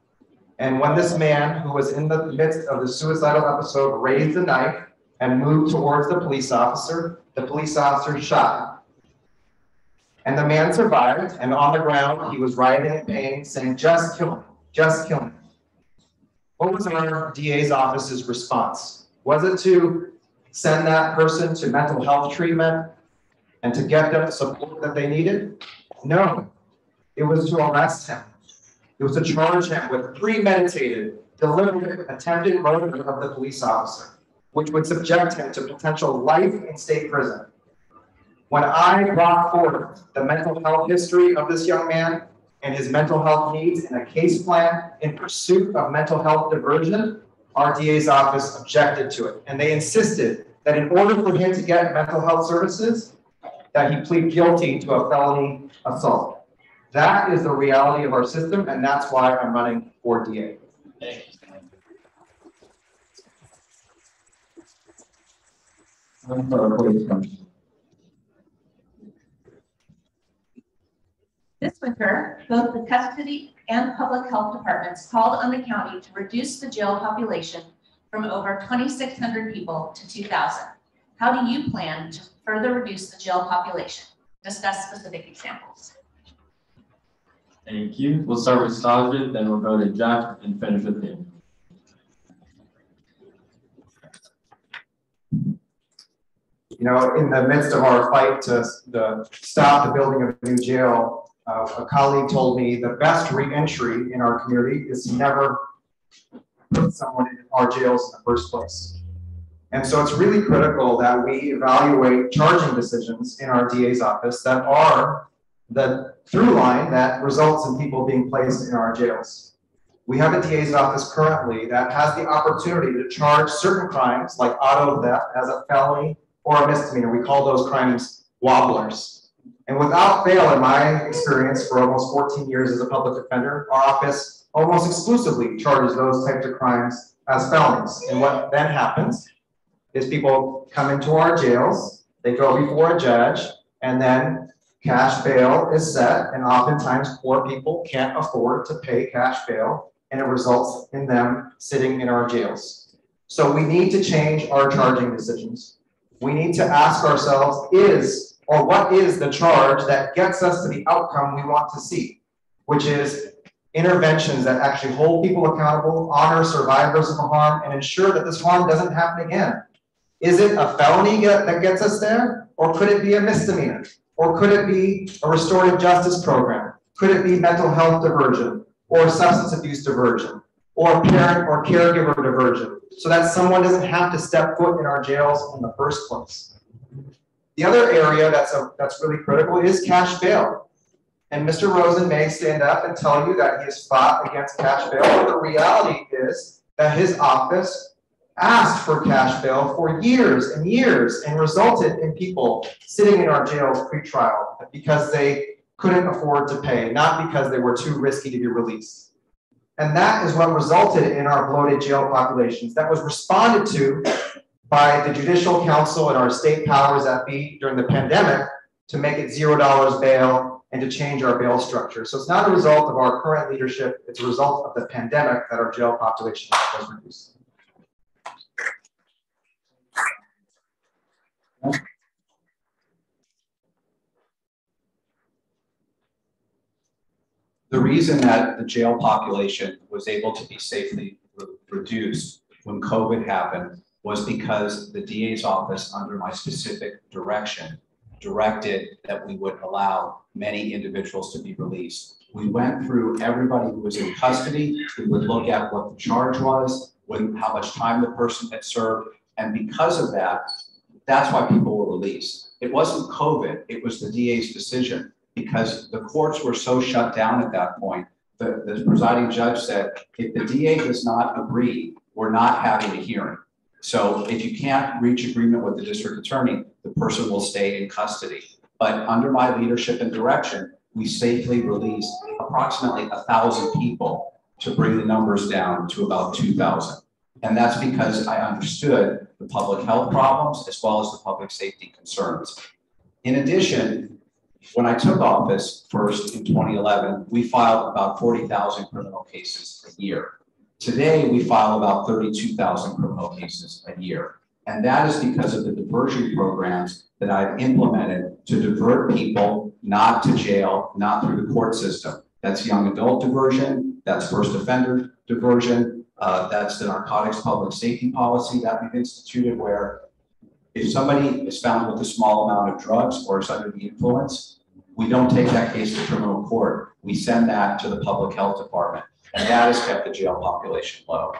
And when this man, who was in the midst of the suicidal episode, raised a knife and moved towards the police officer shot him. And the man survived, and on the ground, he was writhing in pain, saying, "Just kill him, just kill him." What was our DA's office's response? Was it to send that person to mental health treatment and to get them the support that they needed? No, it was to arrest him. It was to charge him with premeditated, deliberate, attempted murder of the police officer, which would subject him to potential life in state prison. When I brought forth the mental health history of this young man and his mental health needs in a case plan in pursuit of mental health diversion, our DA's office objected to it, and they insisted that in order for him to get mental health services, that he plead guilty to a felony assault. That is the reality of our system, and that's why I'm running for DA. This winter, both the custody and public health departments called on the county to reduce the jail population from over 2,600 people to 2,000. How do you plan to further reduce the jail population? Discuss specific examples. Thank you. We'll start with Sajid, then we'll go to Jeff and finish with him. You know, in the midst of our fight to stop the building of a new jail, a colleague told me the best re-entry in our community is to never put someone in our jails in the first place. And so it's really critical that we evaluate charging decisions in our DA's office that are the through line that results in people being placed in our jails. We have a DA's office currently that has the opportunity to charge certain crimes like auto theft as a felony or a misdemeanor. We call those crimes wobblers. And without fail, in my experience for almost 14 years as a public defender, our office almost exclusively charges those types of crimes as felonies. And what then happens is people come into our jails, they go before a judge, and then cash bail is set, and oftentimes poor people can't afford to pay cash bail, and it results in them sitting in our jails. So we need to change our charging decisions. We need to ask ourselves, what is the charge that gets us to the outcome we want to see, which is interventions that actually hold people accountable, honor survivors of harm, and ensure that this harm doesn't happen again. Is it a felony that gets us there? Or could it be a misdemeanor? Or could it be a restorative justice program? Could it be mental health diversion or substance abuse diversion or parent or caregiver diversion so that someone doesn't have to step foot in our jails in the first place? The other area that's really critical is cash bail. And Mr. Rosen may stand up and tell you that he has fought against cash bail, but the reality is that his office asked for cash bail for years and years and resulted in people sitting in our jails pre-trial because they couldn't afford to pay, not because they were too risky to be released. And that is what resulted in our bloated jail populations. That was responded to by the Judicial Council and our state powers that be during the pandemic to make it $0 bail and to change our bail structure. So it's not a result of our current leadership, it's a result of the pandemic that our jail population was reduced. The reason that the jail population was able to be safely reduced when COVID happened was because the DA's office, under my specific direction, directed that we would allow many individuals to be released. We went through everybody who was in custody. We would look at what the charge was, how much time the person had served, and because of that, that's why people were released. It wasn't COVID, it was the DA's decision, because the courts were so shut down at that point. The presiding judge said, if the DA does not agree, we're not having a hearing. So if you can't reach agreement with the district attorney, the person will stay in custody. But under my leadership and direction, we safely released approximately 1,000 people to bring the numbers down to about 2,000. And that's because I understood the public health problems as well as the public safety concerns. In addition, when I took office first in 2011, we filed about 40,000 criminal cases a year. Today, we file about 32,000 criminal cases a year. And that is because of the diversion programs that I've implemented to divert people not to jail, not through the court system. That's young adult diversion, that's first offender diversion, that's the narcotics public safety policy that we've instituted, where if somebody is found with a small amount of drugs or is under the influence, we don't take that case to criminal court. We send that to the public health department, and that has kept the jail population low.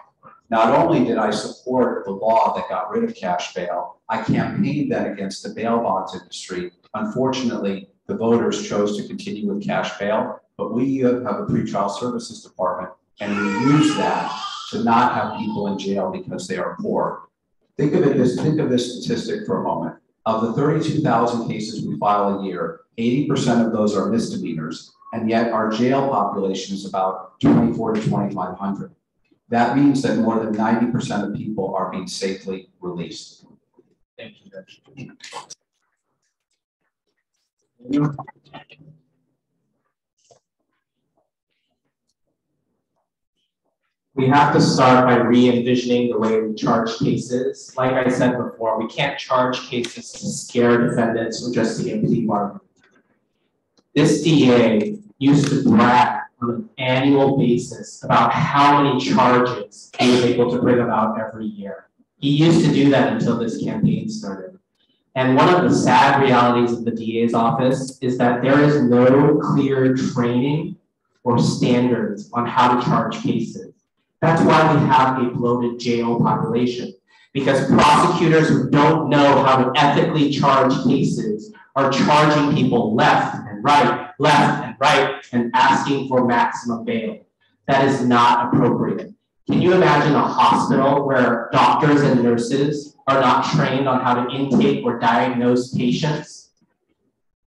Not only did I support the law that got rid of cash bail, I campaigned then against the bail bonds industry. Unfortunately, the voters chose to continue with cash bail, but we have a pretrial services department, and we use that to not have people in jail because they are poor. Think of this statistic for a moment. Of the 32,000 cases we file a year, 80% of those are misdemeanors, and yet our jail population is about 24 to 2,500. That means that more than 90% of people are being safely released. Thank you, Judge. We have to start by re-envisioning the way we charge cases. Like I said before, we can't charge cases to scare defendants or just to get plea bargains. This DA used to brag on an annual basis about how many charges he was able to bring about every year. He used to do that until this campaign started. And one of the sad realities of the DA's office is that there is no clear training or standards on how to charge cases. That's why we have a bloated jail population, because prosecutors who don't know how to ethically charge cases are charging people left and right, and asking for maximum bail. That is not appropriate. Can you imagine a hospital where doctors and nurses are not trained on how to intake or diagnose patients?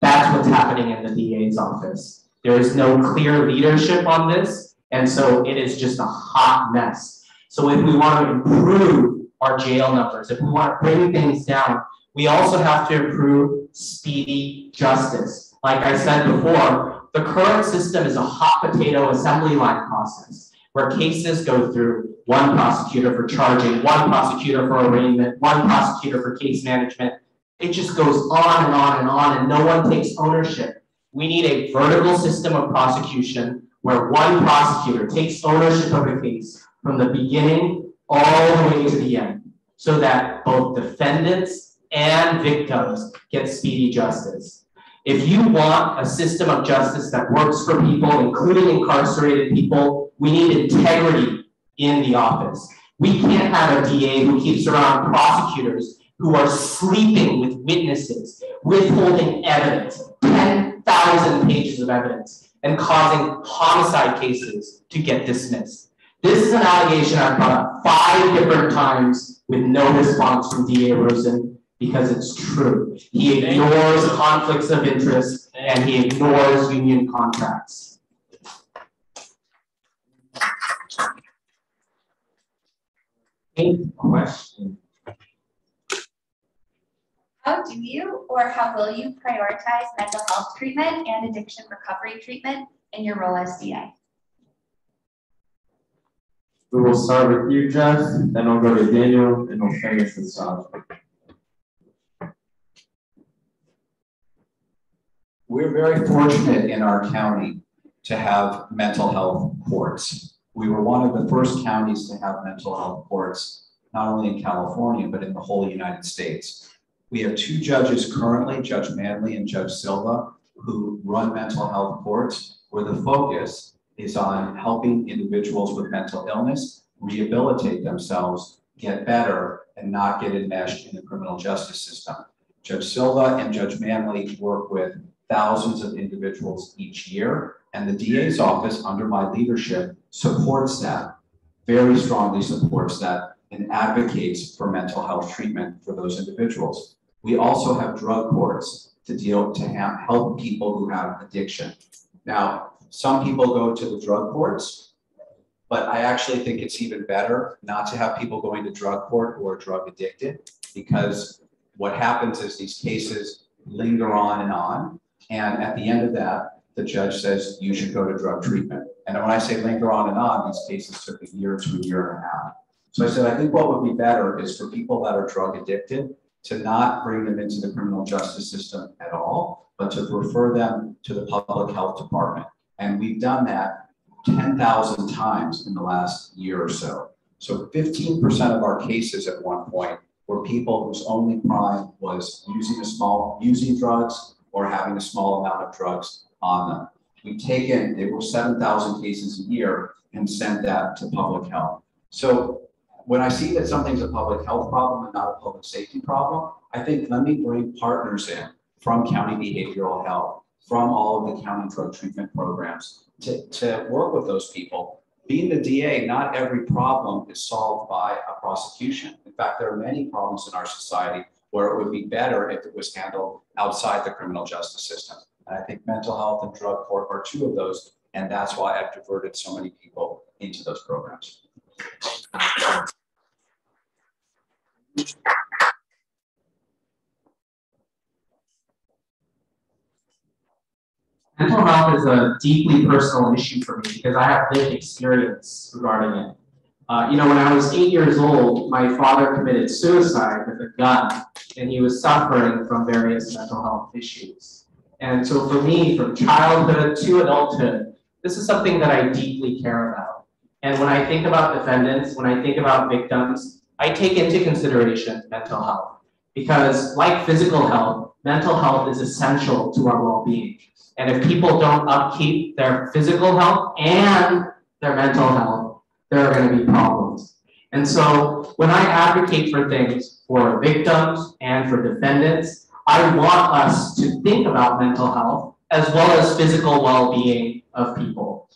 That's what's happening in the DA's office. There is no clear leadership on this. And so it is just a hot mess. So if we want to improve our jail numbers, if we want to bring things down, we also have to improve speedy justice. Like I said before, the current system is a hot potato assembly line process where cases go through one prosecutor for charging, one prosecutor for arraignment, one prosecutor for case management. It just goes on and on and on, and no one takes ownership. We need a vertical system of prosecution where one prosecutor takes ownership of a case from the beginning all the way to the end, so that both defendants and victims get speedy justice. If you want a system of justice that works for people, including incarcerated people, we need integrity in the office. We can't have a DA who keeps around prosecutors who are sleeping with witnesses, withholding evidence, 10,000 pages of evidence, and causing homicide cases to get dismissed. This is an allegation I've brought up 5 different times with no response from DA Rosen, because it's true. He ignores conflicts of interest and he ignores union contracts. Any question? How do you or how will you prioritize mental health treatment and addiction recovery treatment in your role as DA? We will start with you, Jeff, then I'll go to Daniel, and we'll finish with Saj. We're very fortunate in our county to have mental health courts. We were one of the first counties to have mental health courts, not only in California, but in the whole United States. We have 2 judges currently, Judge Manley and Judge Silva, who run mental health courts, where the focus is on helping individuals with mental illness rehabilitate themselves, get better, and not get enmeshed in the criminal justice system. Judge Silva and Judge Manley work with thousands of individuals each year, and the DA's office, under my leadership, supports that, very strongly supports that, and advocates for mental health treatment for those individuals. We also have drug courts to help people who have addiction. Now, some people go to the drug courts, but I actually think it's even better not to have people going to drug court who are drug addicted, because what happens is these cases linger on, and at the end of that, the judge says you should go to drug treatment. And when I say linger on, these cases took a year to a year and a half. So I said, I think what would be better is for people that are drug addicted to not bring them into the criminal justice system at all, but to refer them to the public health department. And we've done that 10,000 times in the last year or so. So 15% of our cases at one point were people whose only crime was using drugs or having a small amount of drugs on them. We've taken, it was 7,000 cases a year, and sent that to public health. So when I see that something's a public health problem and not a public safety problem, I think let me bring partners in from county behavioral health, from all of the county drug treatment programs to work with those people Being the DA, not every problem is solved by a prosecution. In fact, there are many problems in our society where it would be better if it was handled outside the criminal justice system. And I think mental health and drug court are two of those, and that's why I've diverted so many people into those programs. Mental health is a deeply personal issue for me because I have lived experience regarding it. When I was 8 years old, my father committed suicide with a gun, and he was suffering from various mental health issues. And so for me, from childhood to adulthood, this is something that I deeply care about. And when I think about defendants, when I think about victims, I take into consideration mental health. Because like physical health, mental health is essential to our well-being. And if people don't upkeep their physical health and their mental health, there are going to be problems. And so when I advocate for things for victims and for defendants, I want us to think about mental health as well as physical well-being of people.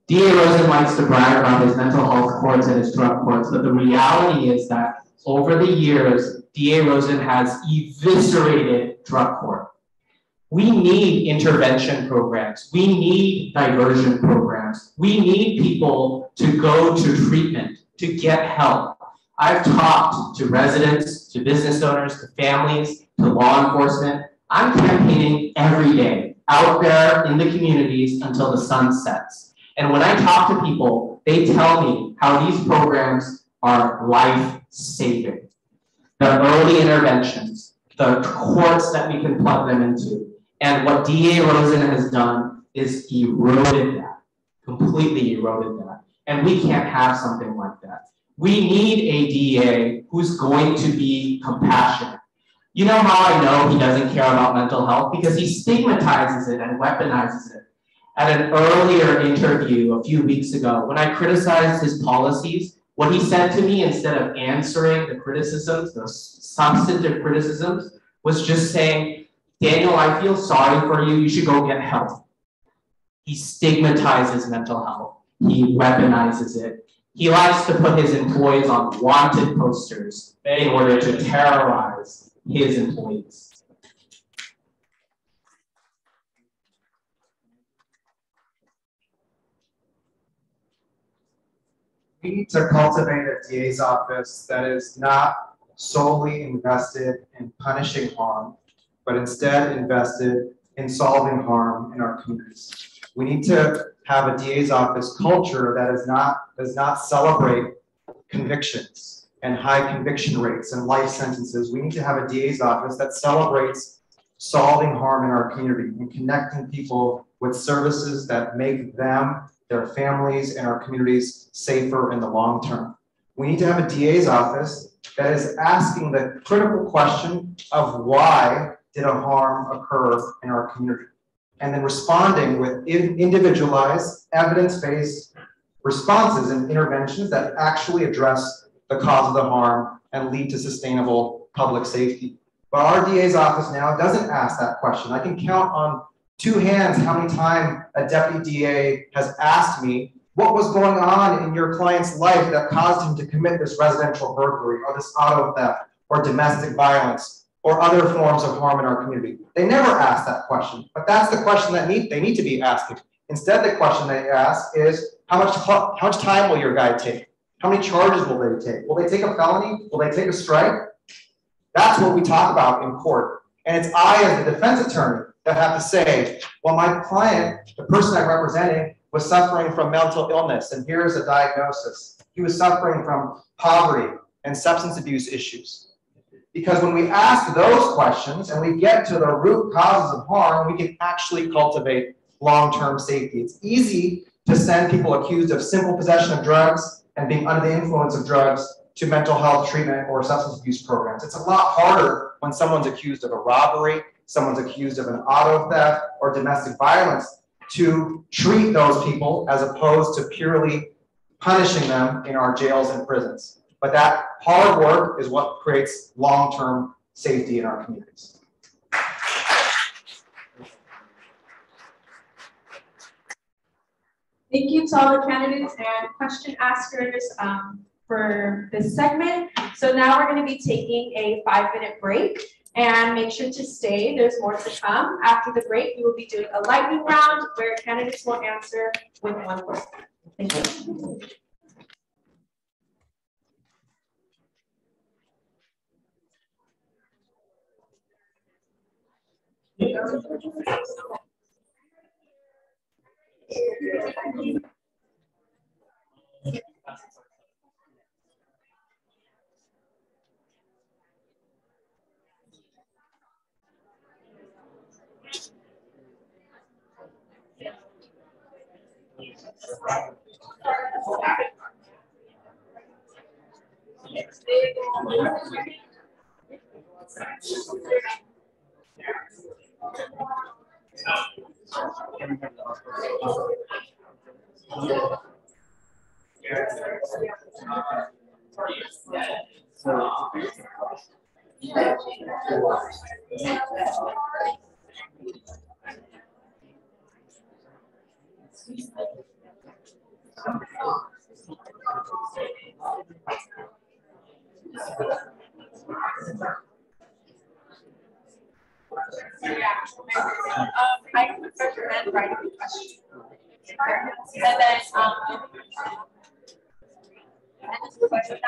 DA Rosen likes to brag about his mental health courts and his drug courts, but the reality is that over the years, DA Rosen has eviscerated drug court. We need intervention programs. We need diversion programs. We need people to go to treatment, to get help. I've talked to residents, to business owners, to families, to law enforcement. I'm campaigning every day out there in the communities until the sun sets. And when I talk to people, they tell me how these programs are life-saving. The early interventions, the courts that we can plug them into. And what DA Rosen has done is eroded that, completely eroded that. And we can't have something like that. We need a DA who's going to be compassionate. You know how I know he doesn't care about mental health? Because he stigmatizes it and weaponizes it. At an earlier interview a few weeks ago, when I criticized his policies, what he said to me, instead of answering the criticisms, the substantive criticisms, was just saying, Daniel, I feel sorry for you. You should go get help. He stigmatizes mental health. He weaponizes it. He likes to put his employees on wanted posters in order to terrorize his employees. We need to cultivate a DA's office that is not solely invested in punishing harm, but instead invested in solving harm in our communities. We need to have a DA's office culture that does not celebrate convictions and high conviction rates and life sentences. We need to have a DA's office that celebrates solving harm in our community and connecting people with services that make them, their families, and our communities safer in the long term. We need to have a DA's office that is asking the critical question of why did a harm occur in our community, and then responding with individualized, evidence-based responses and interventions that actually address the cause of the harm and lead to sustainable public safety. But our DA's office now doesn't ask that question. I can count on two hands how many times a deputy DA has asked me, what was going on in your client's life that caused him to commit this residential burglary or this auto theft or domestic violence or other forms of harm in our community? They never ask that question, but that's the question that they need to be asking. Instead, the question they ask is, how much time will your guy take? How many charges will they take? Will they take a felony? Will they take a strike? That's what we talk about in court. And it's I, as the defense attorney, that have to say, well, my client, the person I'm representing, was suffering from mental illness, and here's a diagnosis. He was suffering from poverty and substance abuse issues. Because when we ask those questions and we get to the root causes of harm, we can actually cultivate long-term safety. It's easy to send people accused of simple possession of drugs and being under the influence of drugs to mental health treatment or substance abuse programs. It's a lot harder when someone's accused of a robbery, someone's accused of an auto theft or domestic violence, to treat those people as opposed to purely punishing them in our jails and prisons. But that hard work is what creates long-term safety in our communities. Thank you to all the candidates and question askers for this segment. So now we're going to be taking a 5-minute break, and make sure to stay. There's more to come. After the break, we will be doing a lightning round where candidates will answer with 1 word. Thank you. I would recommend writing the question. And then, the question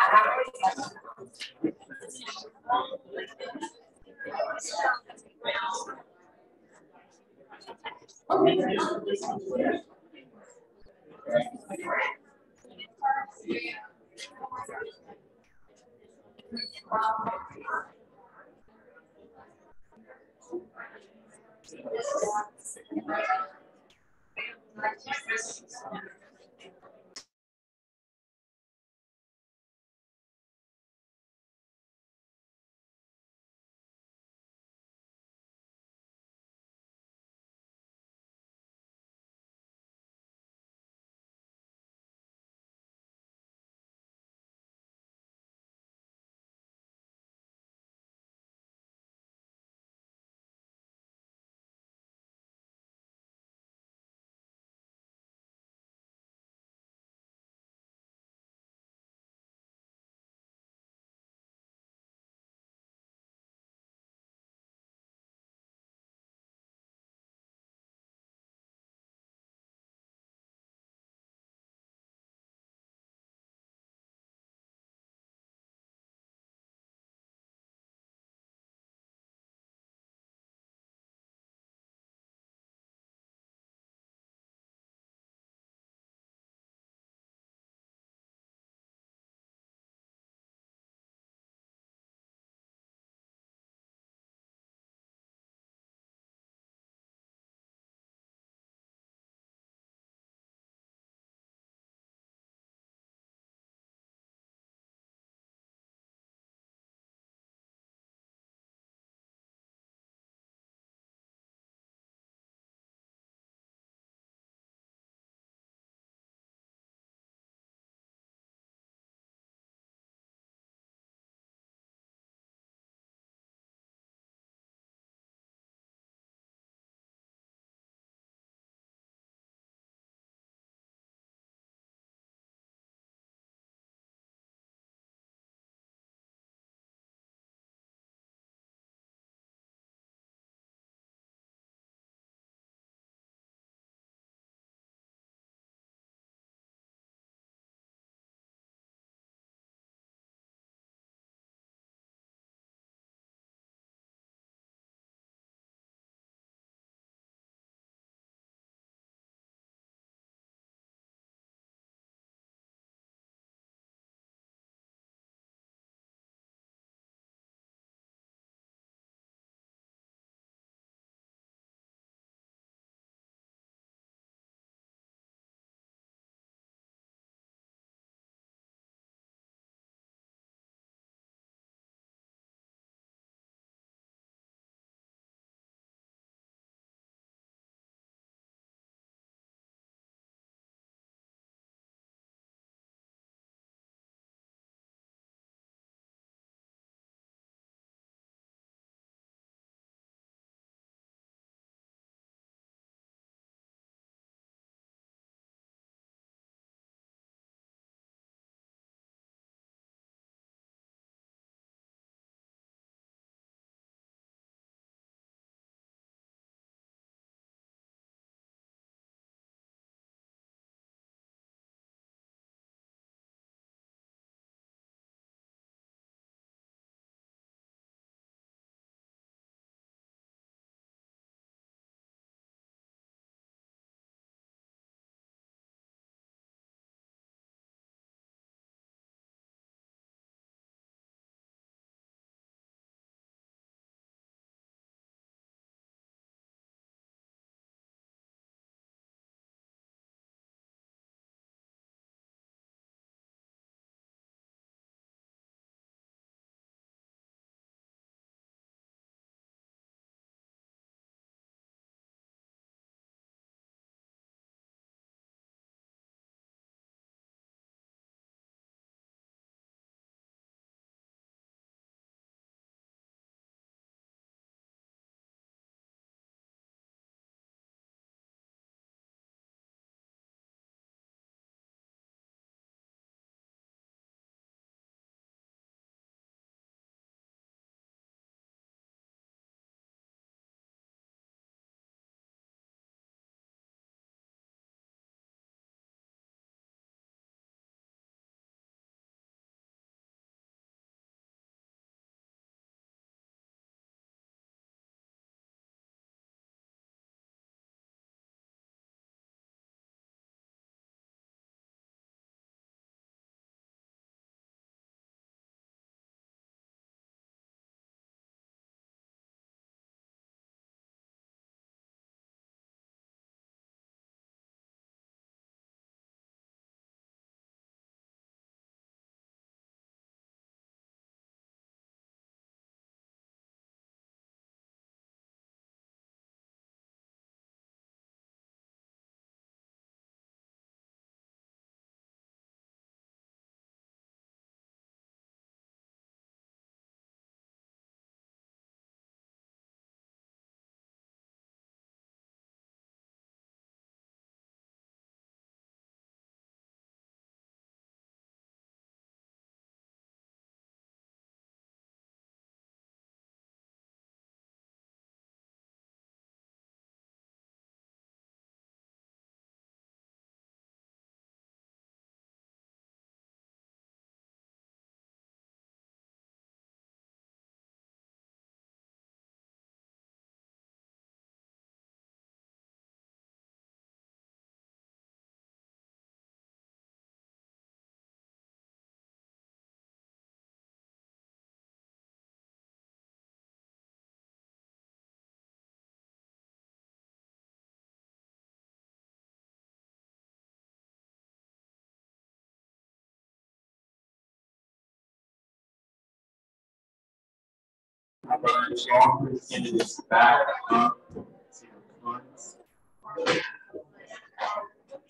all three candidates back up.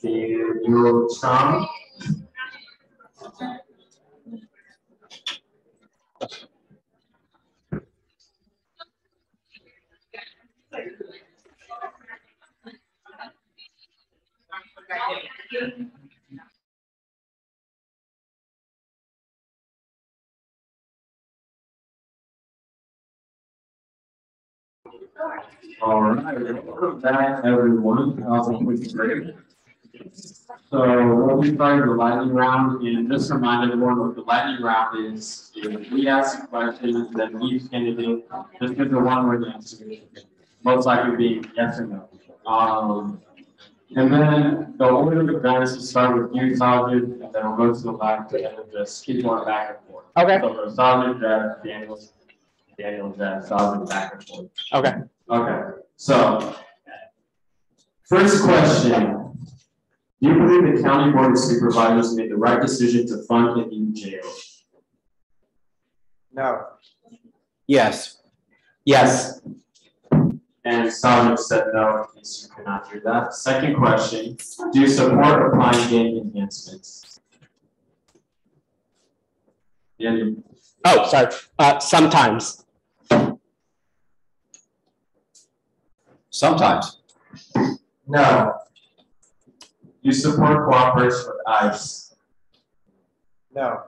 Daniel Chung. All right, welcome back, everyone. So we'll be starting the lightning round, and just to remind everyone what the lightning round is we ask questions, then each candidate just gives a one-word answer, most likely being yes or no. And then the order of events is start with you, Sergeant, and then we'll go to the left, and then just keep going back and forth. Okay. So Sergeant, Jeff, Daniel, Jeff, Sergeant, back and forth. Okay. Okay, so first question. Do you believe the County Board of Supervisors made the right decision to fund a new jail? No. Yes. Yes. And Sergeant said no, in case you could not hear that. Second question, do you support applying game enhancements? Daniel. Oh, sorry. Sometimes. Sometimes. No. Do you support cooperation with ICE? No.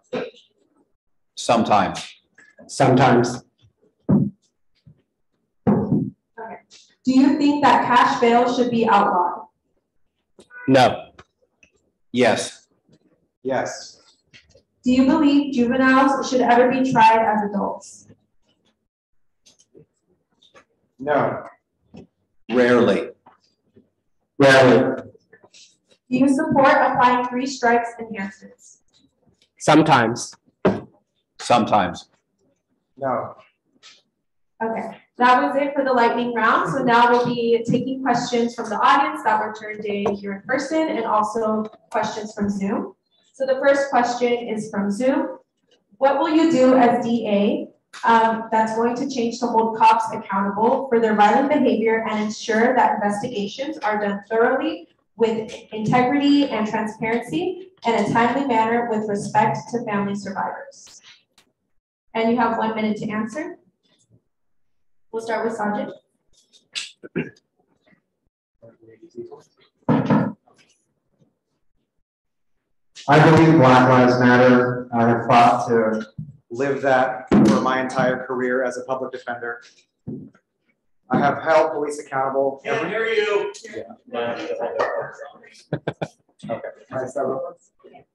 Sometimes. Sometimes. Okay. Do you think that cash bail should be outlawed? No. Yes. Yes. Do you believe juveniles should ever be tried as adults? No. Rarely. Rarely. Do you support applying 3 strikes enhancements? Sometimes. Sometimes. No. Okay, that was it for the lightning round. So now we'll be taking questions from the audience that were turned in here in person and also questions from Zoom. So the first question is from Zoom. What will you do as DA that's going to change to hold cops accountable for their violent behavior and ensure that investigations are done thoroughly with integrity and transparency and a timely manner with respect to family survivors? And you have 1 minute to answer. We'll start with Sergeant. I believe Black Lives Matter. I have fought to live that for my entire career as a public defender. I have held police accountable. Can't hear you. Yeah. Okay. Can I start real quick?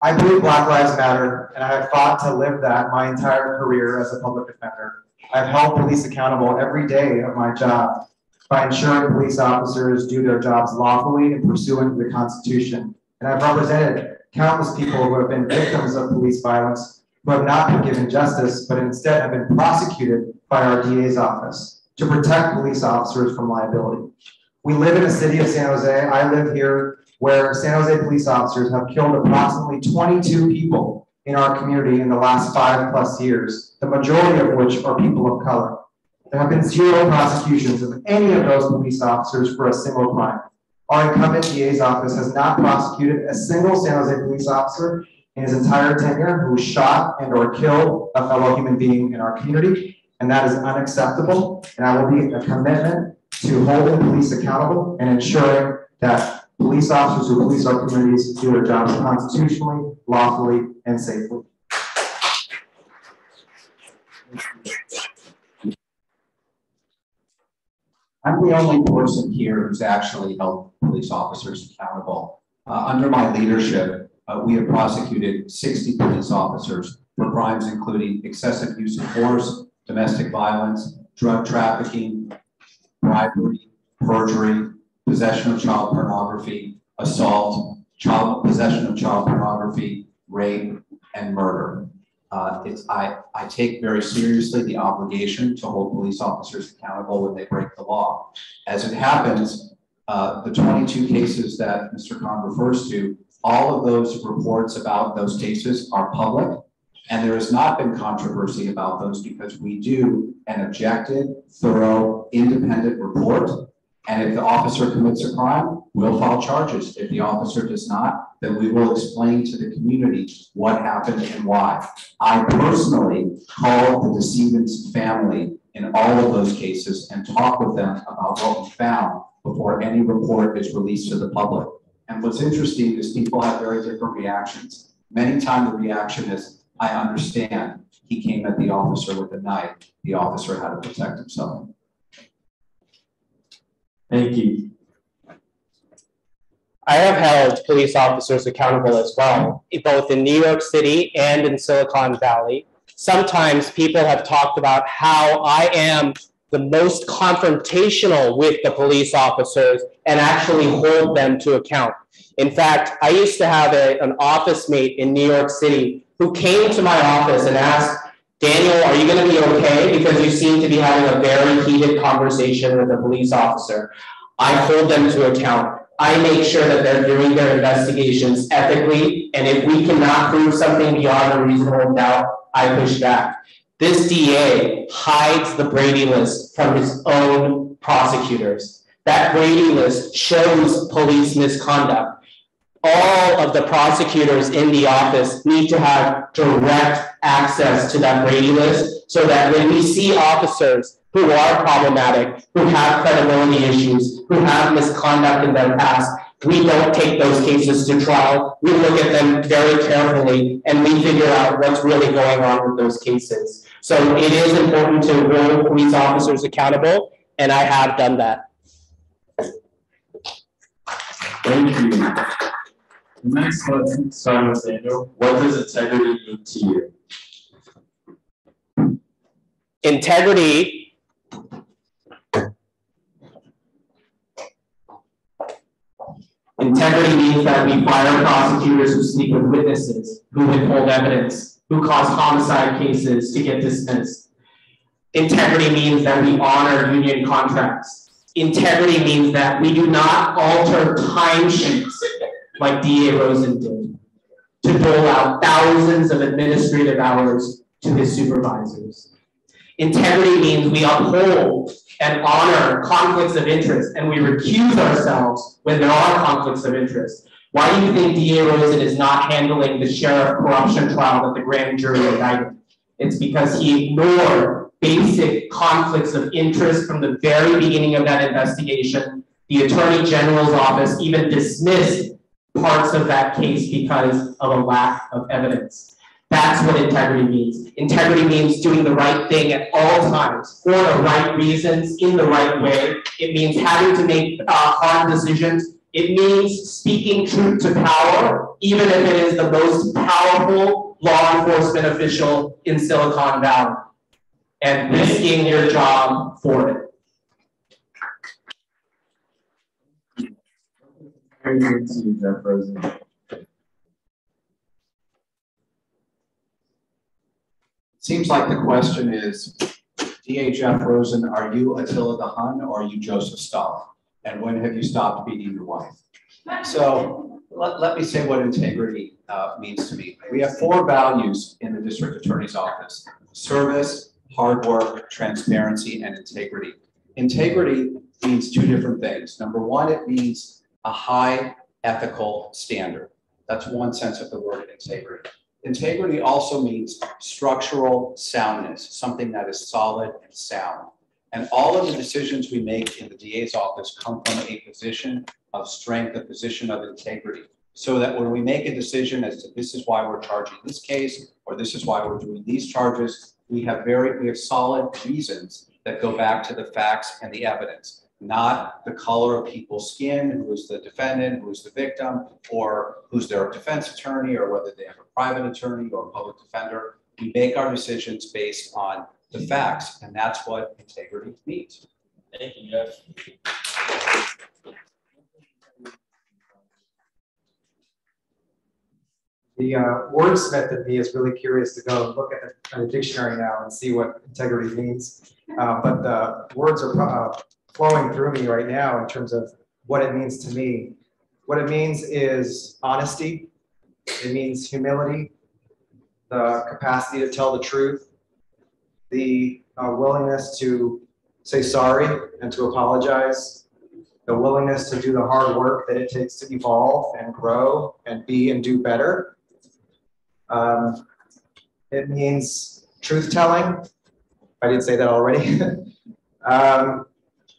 I believe Black Lives Matter, and I have fought to live that my entire career as a public defender. I've held police accountable every day of my job by ensuring police officers do their jobs lawfully and pursuant to the Constitution. And I've represented countless people who have been victims of police violence, who have not been given justice, but instead have been prosecuted by our DA's office to protect police officers from liability. We live in the city of San Jose. I live here where San Jose police officers have killed approximately 22 people in our community in the last 5+ years, the majority of which are people of color. There have been 0 prosecutions of any of those police officers for a single crime. Our incumbent DA's office has not prosecuted a single San Jose police officer in his entire tenure who shot and or killed a fellow human being in our community, and that is unacceptable. And I will be a commitment to holding police accountable and ensuring that police officers who police our communities do their jobs constitutionally, lawfully, and safely. I'm the only person here who's actually held police officers accountable. Under my leadership, we have prosecuted 60 police officers for crimes including excessive use of force, domestic violence, drug trafficking, bribery, perjury, possession of child pornography, assault, possession of child pornography, rape, and murder. I take very seriously the obligation to hold police officers accountable when they break the law. As it happens, the 22 cases that Mr. Khan refers to, all of those reports about those cases are public, And there has not been controversy about those because we do an objective, thorough, independent report. And if the officer commits a crime, we'll file charges. If the officer does not, then we will explain to the community what happened and why. I personally called the decedent's family in all of those cases and talk with them about what we found before any report is released to the public. And what's interesting is people have very different reactions. Many times the reaction is, I understand. He came at the officer with a knife. The officer had to protect himself. Thank you. I have held police officers accountable as well, both in New York City and in Silicon Valley. Sometimes people have talked about how I am the most confrontational with the police officers and actually hold them to account. In fact, I used to have an office mate in New York City who came to my office and asked, Daniel, are you going to be okay? Because you seem to be having a very heated conversation with a police officer. I hold them to account. I make sure that they're doing their investigations ethically, and if we cannot prove something beyond a reasonable doubt, I push back. This DA hides the Brady list from his own prosecutors. That Brady list shows police misconduct. All of the prosecutors in the office need to have direct access to that Brady list so that when we see officers who are problematic, who have credibility issues, who have misconduct in their past, we don't take those cases to trial. We look at them very carefully and we figure out what's really going on with those cases. So it is important to hold police officers accountable, and I have done that. Thank you. Next, let's start with Daniel. What does integrity mean to you? Integrity means that we fire prosecutors who sleep with witnesses, who withhold evidence, who cause homicide cases to get dismissed. Integrity means that we honor union contracts. Integrity means that we do not alter timesheets like DA Rosen did to dole out thousands of administrative hours to his supervisors. Integrity means we uphold and honor conflicts of interest, and we recuse ourselves when there are conflicts of interest. Why do you think DA Rosen is not handling the sheriff corruption trial that the grand jury indicted? It's because he ignored basic conflicts of interest from the very beginning of that investigation. The Attorney General's office even dismissed parts of that case because of a lack of evidence. That's what integrity means. Integrity means doing the right thing at all times, for the right reasons, in the right way. It means having to make hard decisions. It means speaking truth to power, even if it is the most powerful law enforcement official in Silicon Valley, and risking your job for it. Very good to you, Jeff Rosen. Seems like the question is, DA Jeff Rosen, are you Attila the Hun or are you Joseph Stalin? And when have you stopped beating your wife? So let me say what integrity means to me. We have 4 values in the district attorney's office: service, hard work, transparency, and integrity. Integrity means 2 different things. Number 1, it means a high ethical standard. That's one sense of the word integrity. Integrity also means structural soundness, something that is solid and sound. And all of the decisions we make in the DA's office come from a position of strength, a position of integrity. So that when we make a decision as to this is why we're charging this case, or this is why we're doing these charges, we have solid reasons that go back to the facts and the evidence, not the color of people's skin, who is the defendant, who is the victim, or who's their defense attorney, or whether they have a private attorney or a public defender. We make our decisions based on the facts, and that's what integrity means. Thank you, Jeff. The wordsmith in me is really curious to go and look at the dictionary now and see what integrity means. But the words are flowing through me right now in terms of what it means to me. What it means is honesty. It means humility. the capacity to tell the truth, the willingness to say sorry and to apologize, the willingness to do the hard work that it takes to evolve and grow and be and do better. It means truth-telling. I didn't say that already.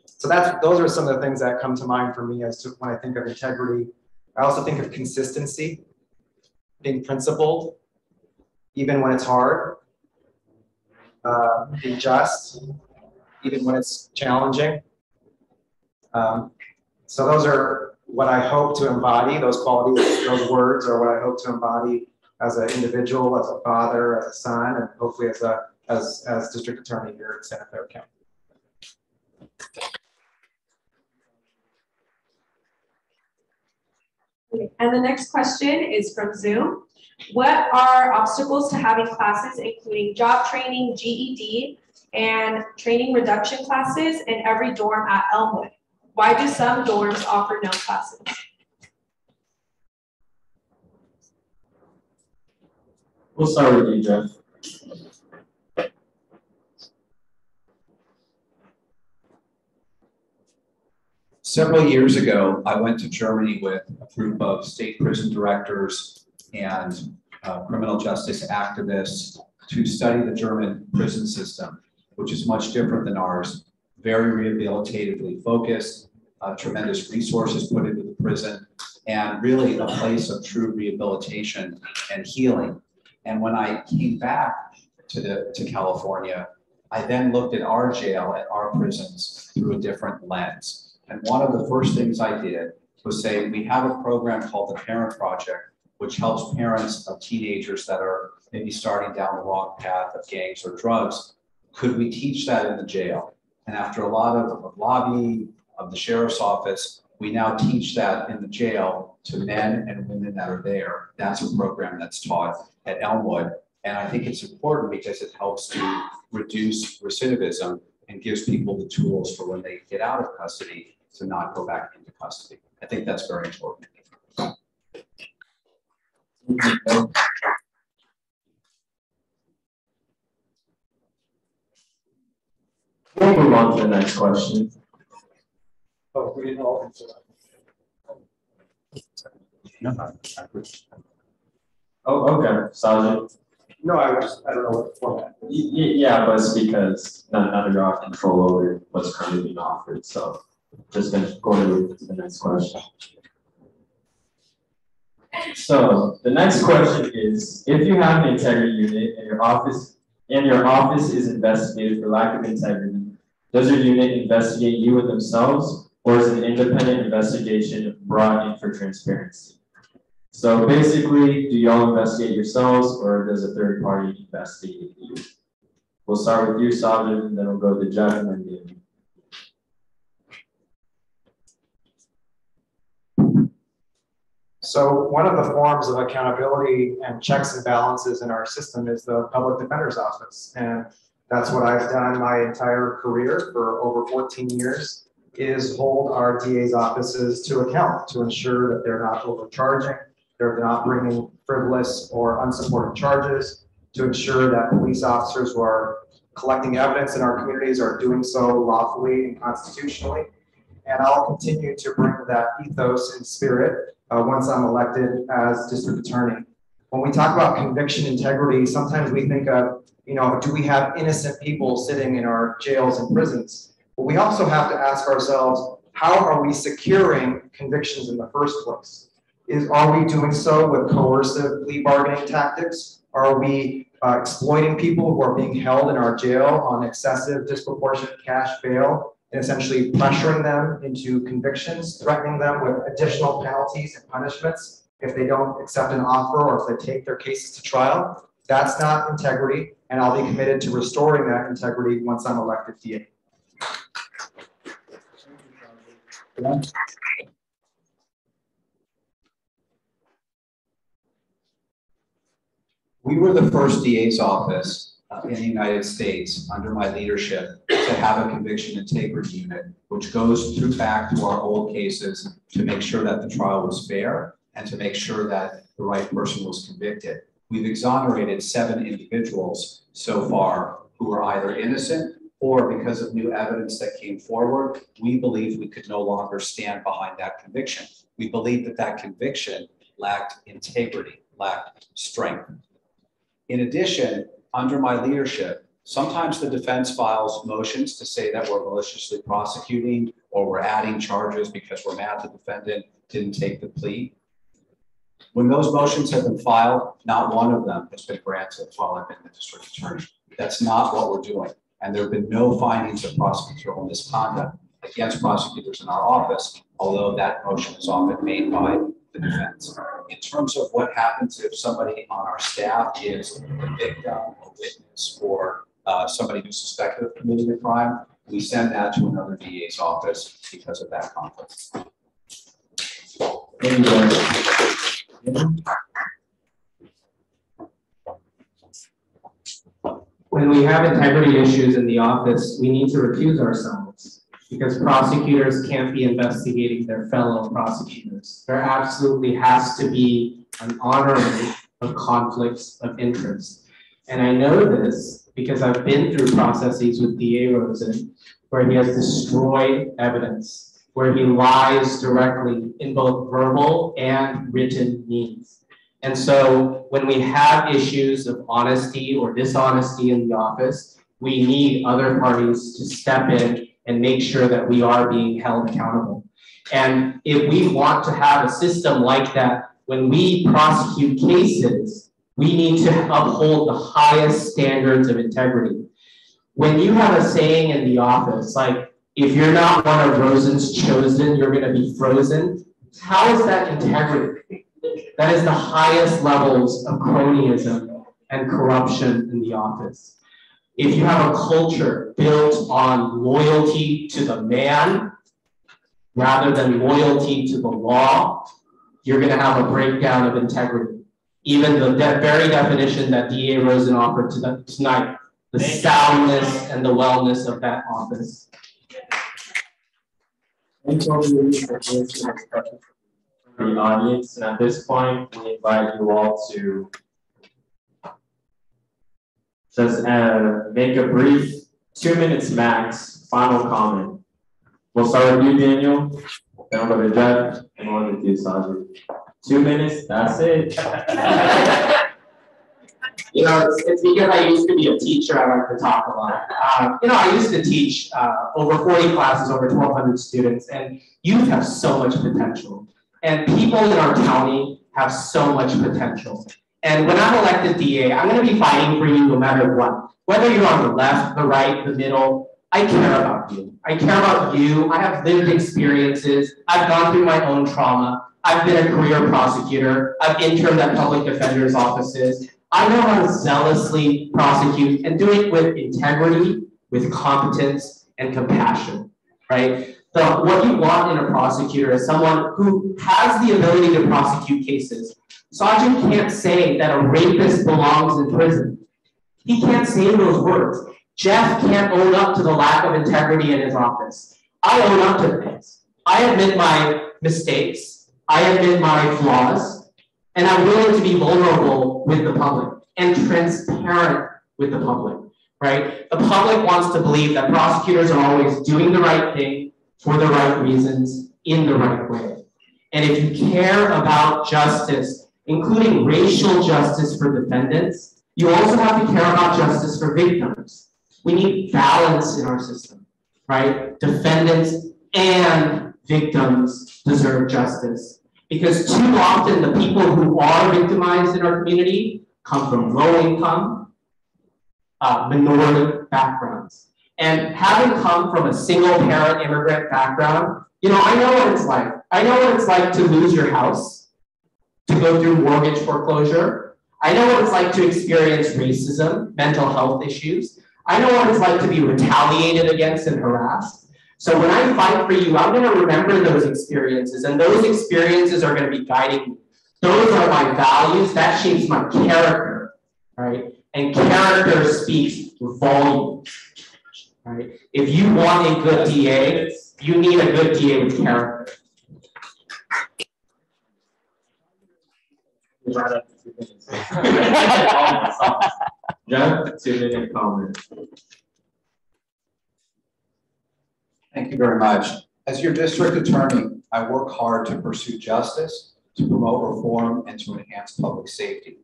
So those are some of the things that come to mind for me as to when I think of integrity. I also think of consistency, being principled, even when it's hard, being just, even when it's challenging. So those are what I hope to embody, those qualities, those words are what I hope to embody as an individual, as a father, as a son, and hopefully as district attorney here in Santa Clara County. And the next question is from Zoom. What are obstacles to having classes including job training, GED, and training reduction classes in every dorm at Elmwood? Why do some dorms offer no classes? We'll start with you, Jeff. Several years ago, I went to Germany with a group of state prison directors and criminal justice activists to study the German prison system, which is much different than ours, very rehabilitatively focused, tremendous resources put into the prison, and really a place of true rehabilitation and healing. And when I came back to California, I then looked at our jail, at our prisons through a different lens. And one of the first things I did was say, we have a program called the Parent Project, which helps parents of teenagers that are maybe starting down the wrong path of gangs or drugs. Could we teach that in the jail? And after a lot of lobbying of the sheriff's office, we now teach that in the jail to men and women that are there. That's a program that's taught at Elmwood. And I think it's important because it helps to reduce recidivism and gives people the tools for when they get out of custody to not go back into custody. I think that's very important. We'll move on to the next question. Oh, we didn't all answer that. Oh, okay, Sergeant. No, I don't know what the format is. Yeah, but it's because none of you have control over what's currently being offered, so just gonna go to the next question. So the next question is, if you have an integrity unit and your office is investigated for lack of integrity, does your unit investigate you and themselves, or is an independent investigation brought in for transparency? So basically, do y'all investigate yourselves, or does a third party investigate you? We'll start with you, Sergeant, and then we'll go to Jeff and then David. So one of the forms of accountability and checks and balances in our system is the Public Defender's Office. And that's what I've done my entire career for over 14 years, is hold our DA's offices to account to ensure that they're not overcharging, they're not bringing frivolous or unsupported charges, to ensure that police officers who are collecting evidence in our communities are doing so lawfully and constitutionally. And I'll continue to bring that ethos and spirit once I'm elected as district attorney. When we talk about conviction integrity, sometimes we think of, do we have innocent people sitting in our jails and prisons? But we also have to ask ourselves, how are we securing convictions in the first place? Are we doing so with coercive plea bargaining tactics? Are we exploiting people who are being held in our jail on excessive, disproportionate cash bail, and essentially pressuring them into convictions, threatening them with additional penalties and punishments if they don't accept an offer or if they take their cases to trial? That's not integrity, and I'll be committed to restoring that integrity once I'm elected DA. We were the first DA's office in the United States under my leadership to have a conviction integrity unit, which goes back to our old cases to make sure that the trial was fair and to make sure that the right person was convicted. We've exonerated 7 individuals so far who are either innocent or because of new evidence that came forward, we believe we could no longer stand behind that conviction. We believe that that conviction lacked integrity, lacked strength. In addition, under my leadership, sometimes the defense files motions to say that we're maliciously prosecuting or we're adding charges because we're mad the defendant didn't take the plea. When those motions have been filed, not one of them has been granted while I've been the district attorney. That's not what we're doing. And there have been no findings of prosecutorial misconduct against prosecutors in our office, although that motion is often made by the defense. In terms of what happens if somebody on our staff is a victim, a witness, or somebody who's suspected of committing a crime, we send that to another DA's office because of that conflict. When we have integrity issues in the office, we need to recuse ourselves because prosecutors can't be investigating their fellow prosecutors. There absolutely has to be an honoring of conflicts of interest. And I know this because I've been through processes with DA Rosen where he has destroyed evidence, where he lies directly in both verbal and written means. And so when we have issues of honesty or dishonesty in the office, we need other parties to step in and make sure that we are being held accountable. And if we want to have a system like that, when we prosecute cases, we need to uphold the highest standards of integrity. When you have a saying in the office, like, if you're not one of Rosen's chosen, you're gonna be frozen, how is that integrity? That is the highest levels of cronyism and corruption in the office. If you have a culture built on loyalty to the man rather than loyalty to the law, you're going to have a breakdown of integrity. Even the very definition that DA Rosen offered tonight, the soundness and the wellness of that office. The audience, and at this point, we invite you all to just make a brief 2 minutes max final comment. We'll start with you, Daniel, then we'll go to Jeff, and we'll go to you, Sajid. 2 minutes, that's it. You know, it's because I used to be a teacher, I like to talk a lot. You know, I used to teach over 40 classes, over 1,200 students, and youth have so much potential. And people in our county have so much potential. And when I'm elected DA, I'm going to be fighting for you no matter what. Whether you're on the left, the right, the middle, I care about you. I care about you. I have lived experiences. I've gone through my own trauma. I've been a career prosecutor. I've interned at public defenders' offices. I know how to zealously prosecute and do it with integrity, with competence, and compassion, right? What you want in a prosecutor is someone who has the ability to prosecute cases. Sergeant can't say that a rapist belongs in prison. He can't say those words. Jeff can't own up to the lack of integrity in his office. I own up to things. I admit my mistakes. I admit my flaws. And I'm willing to be vulnerable with the public and transparent with the public, right? The public wants to believe that prosecutors are always doing the right thing for the right reasons in the right way. And if you care about justice, including racial justice for defendants, you also have to care about justice for victims. We need balance in our system, right? Defendants and victims deserve justice. Because too often the people who are victimized in our community come from low income, minority backgrounds. And having come from a single parent immigrant background, you know, I know what it's like. I know what it's like to lose your house, to go through mortgage foreclosure. I know what it's like to experience racism, mental health issues. I know what it's like to be retaliated against and harassed. So when I fight for you, I'm going to remember those experiences, and those experiences are going to be guiding me. Those are my values. That shapes my character, right? And character speaks volumes, right? If you want a good DA, you need a good DA with character. Right up to 2 minutes. Jeff, 2-minute comment. Thank you very much. As your district attorney, I work hard to pursue justice, to promote reform, and to enhance public safety.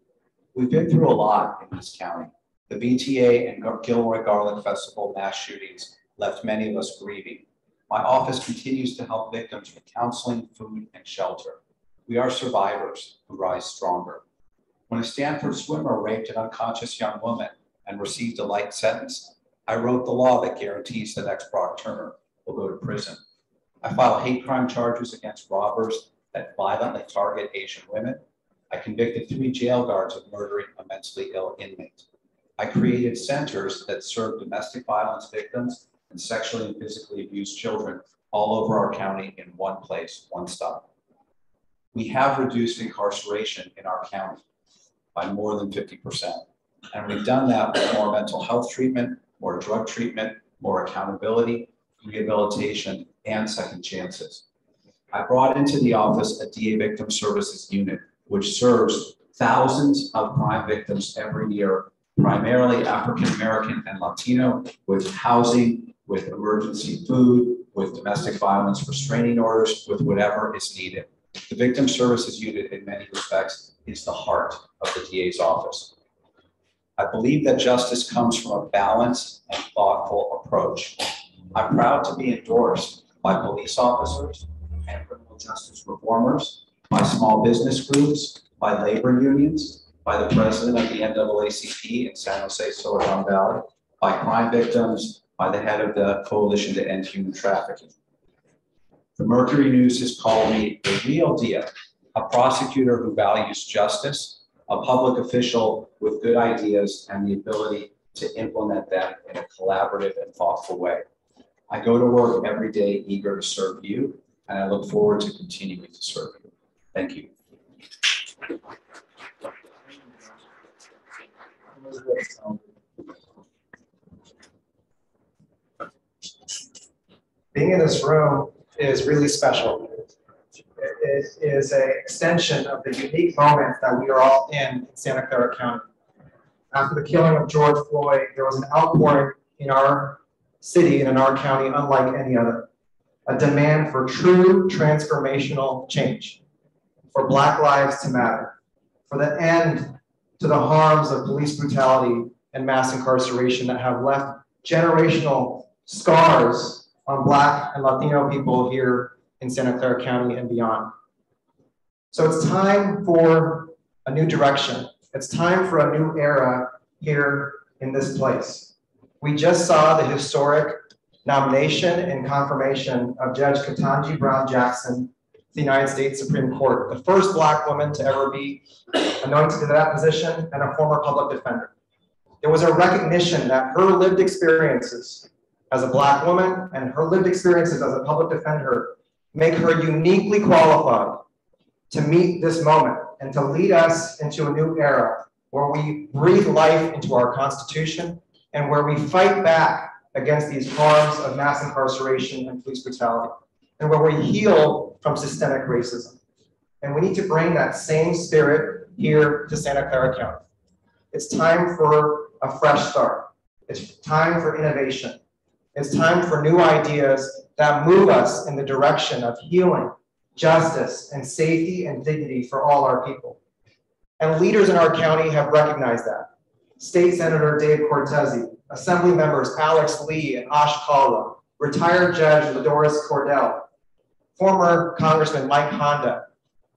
We've been through a lot in this county. The BTA and Gilroy Garlic Festival mass shootings left many of us grieving. My office continues to help victims with counseling, food, and shelter. We are survivors who rise stronger. When a Stanford swimmer raped an unconscious young woman and received a light sentence, I wrote the law that guarantees the next Brock Turner will go to prison. I filed hate crime charges against robbers that violently target Asian women. I convicted 3 jail guards of murdering a mentally ill inmate. I created centers that serve domestic violence victims and sexually and physically abused children all over our county in one place, one stop. We have reduced incarceration in our county by more than 50%. And we've done that with more mental health treatment, more drug treatment, more accountability, rehabilitation, and second chances. I brought into the office a DA Victim Services Unit, which serves thousands of crime victims every year, primarily African American and Latino, with housing, with emergency food, with domestic violence restraining orders, with whatever is needed. The Victim Services Unit, in many respects, is the heart of the DA's office. I believe that justice comes from a balanced and thoughtful approach. I'm proud to be endorsed by police officers and criminal justice reformers, by small business groups, by labor unions, by the president of the NAACP in San Jose, Silicon Valley, by crime victims, by the head of the Coalition to End Human Trafficking. The Mercury News has called me a real deal, a prosecutor who values justice, a public official with good ideas and the ability to implement them in a collaborative and thoughtful way. I go to work every day eager to serve you, and I look forward to continuing to serve you. Thank you. Being in this room is really special. It is an extension of the unique moment that we are all in Santa Clara County. After the killing of George Floyd, there was an outpouring in our city and in our county unlike any other. A demand for true transformational change, for Black lives to matter, for the end to the harms of police brutality and mass incarceration that have left generational scars on Black and Latino people here in Santa Clara County and beyond. So it's time for a new direction. It's time for a new era here in this place. We just saw the historic nomination and confirmation of Judge Ketanji Brown Jackson, the United States Supreme Court, the first Black woman to ever be anointed to that position and a former public defender. There was a recognition that her lived experiences as a Black woman and her lived experiences as a public defender make her uniquely qualified to meet this moment and to lead us into a new era where we breathe life into our Constitution and where we fight back against these harms of mass incarceration and police brutality, and where we heal from systemic racism. And we need to bring that same spirit here to Santa Clara County. It's time for a fresh start. It's time for innovation. It's time for new ideas that move us in the direction of healing, justice, and safety and dignity for all our people. And leaders in our county have recognized that. State Senator Dave Cortese, Assembly members Alex Lee and Ash Kalla, retired Judge Ladoris Cordell, former Congressman Mike Honda,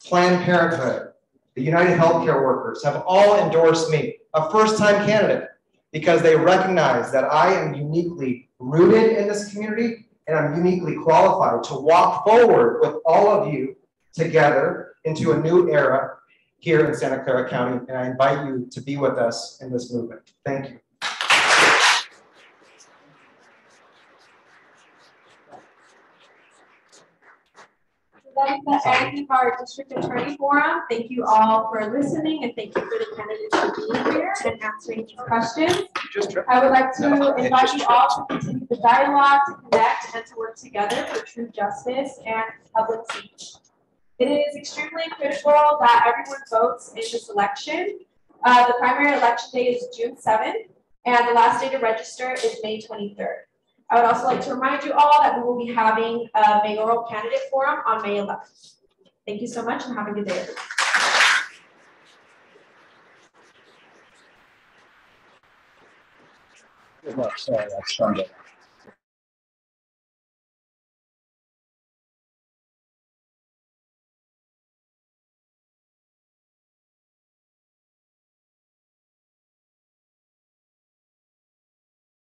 Planned Parenthood, the United Healthcare Workers have all endorsed me, a first-time candidate, because they recognize that I am uniquely rooted in this community and I'm uniquely qualified to walk forward with all of you together into a new era here in Santa Clara County, and I invite you to be with us in this movement. Thank you. That's the end of our district attorney forum. Thank you all for listening, and thank you for the candidates for being here and answering these questions. I would like to invite you all to continue the dialogue, to connect, and to work together for true justice and public safety. It is extremely critical that everyone votes in this election. The primary election day is June 7th, and the last day to register is May 23rd. I would also like to remind you all that we will be having a mayoral candidate forum on May 11th. Thank you so much and have a good day. Sorry, that's Sunday.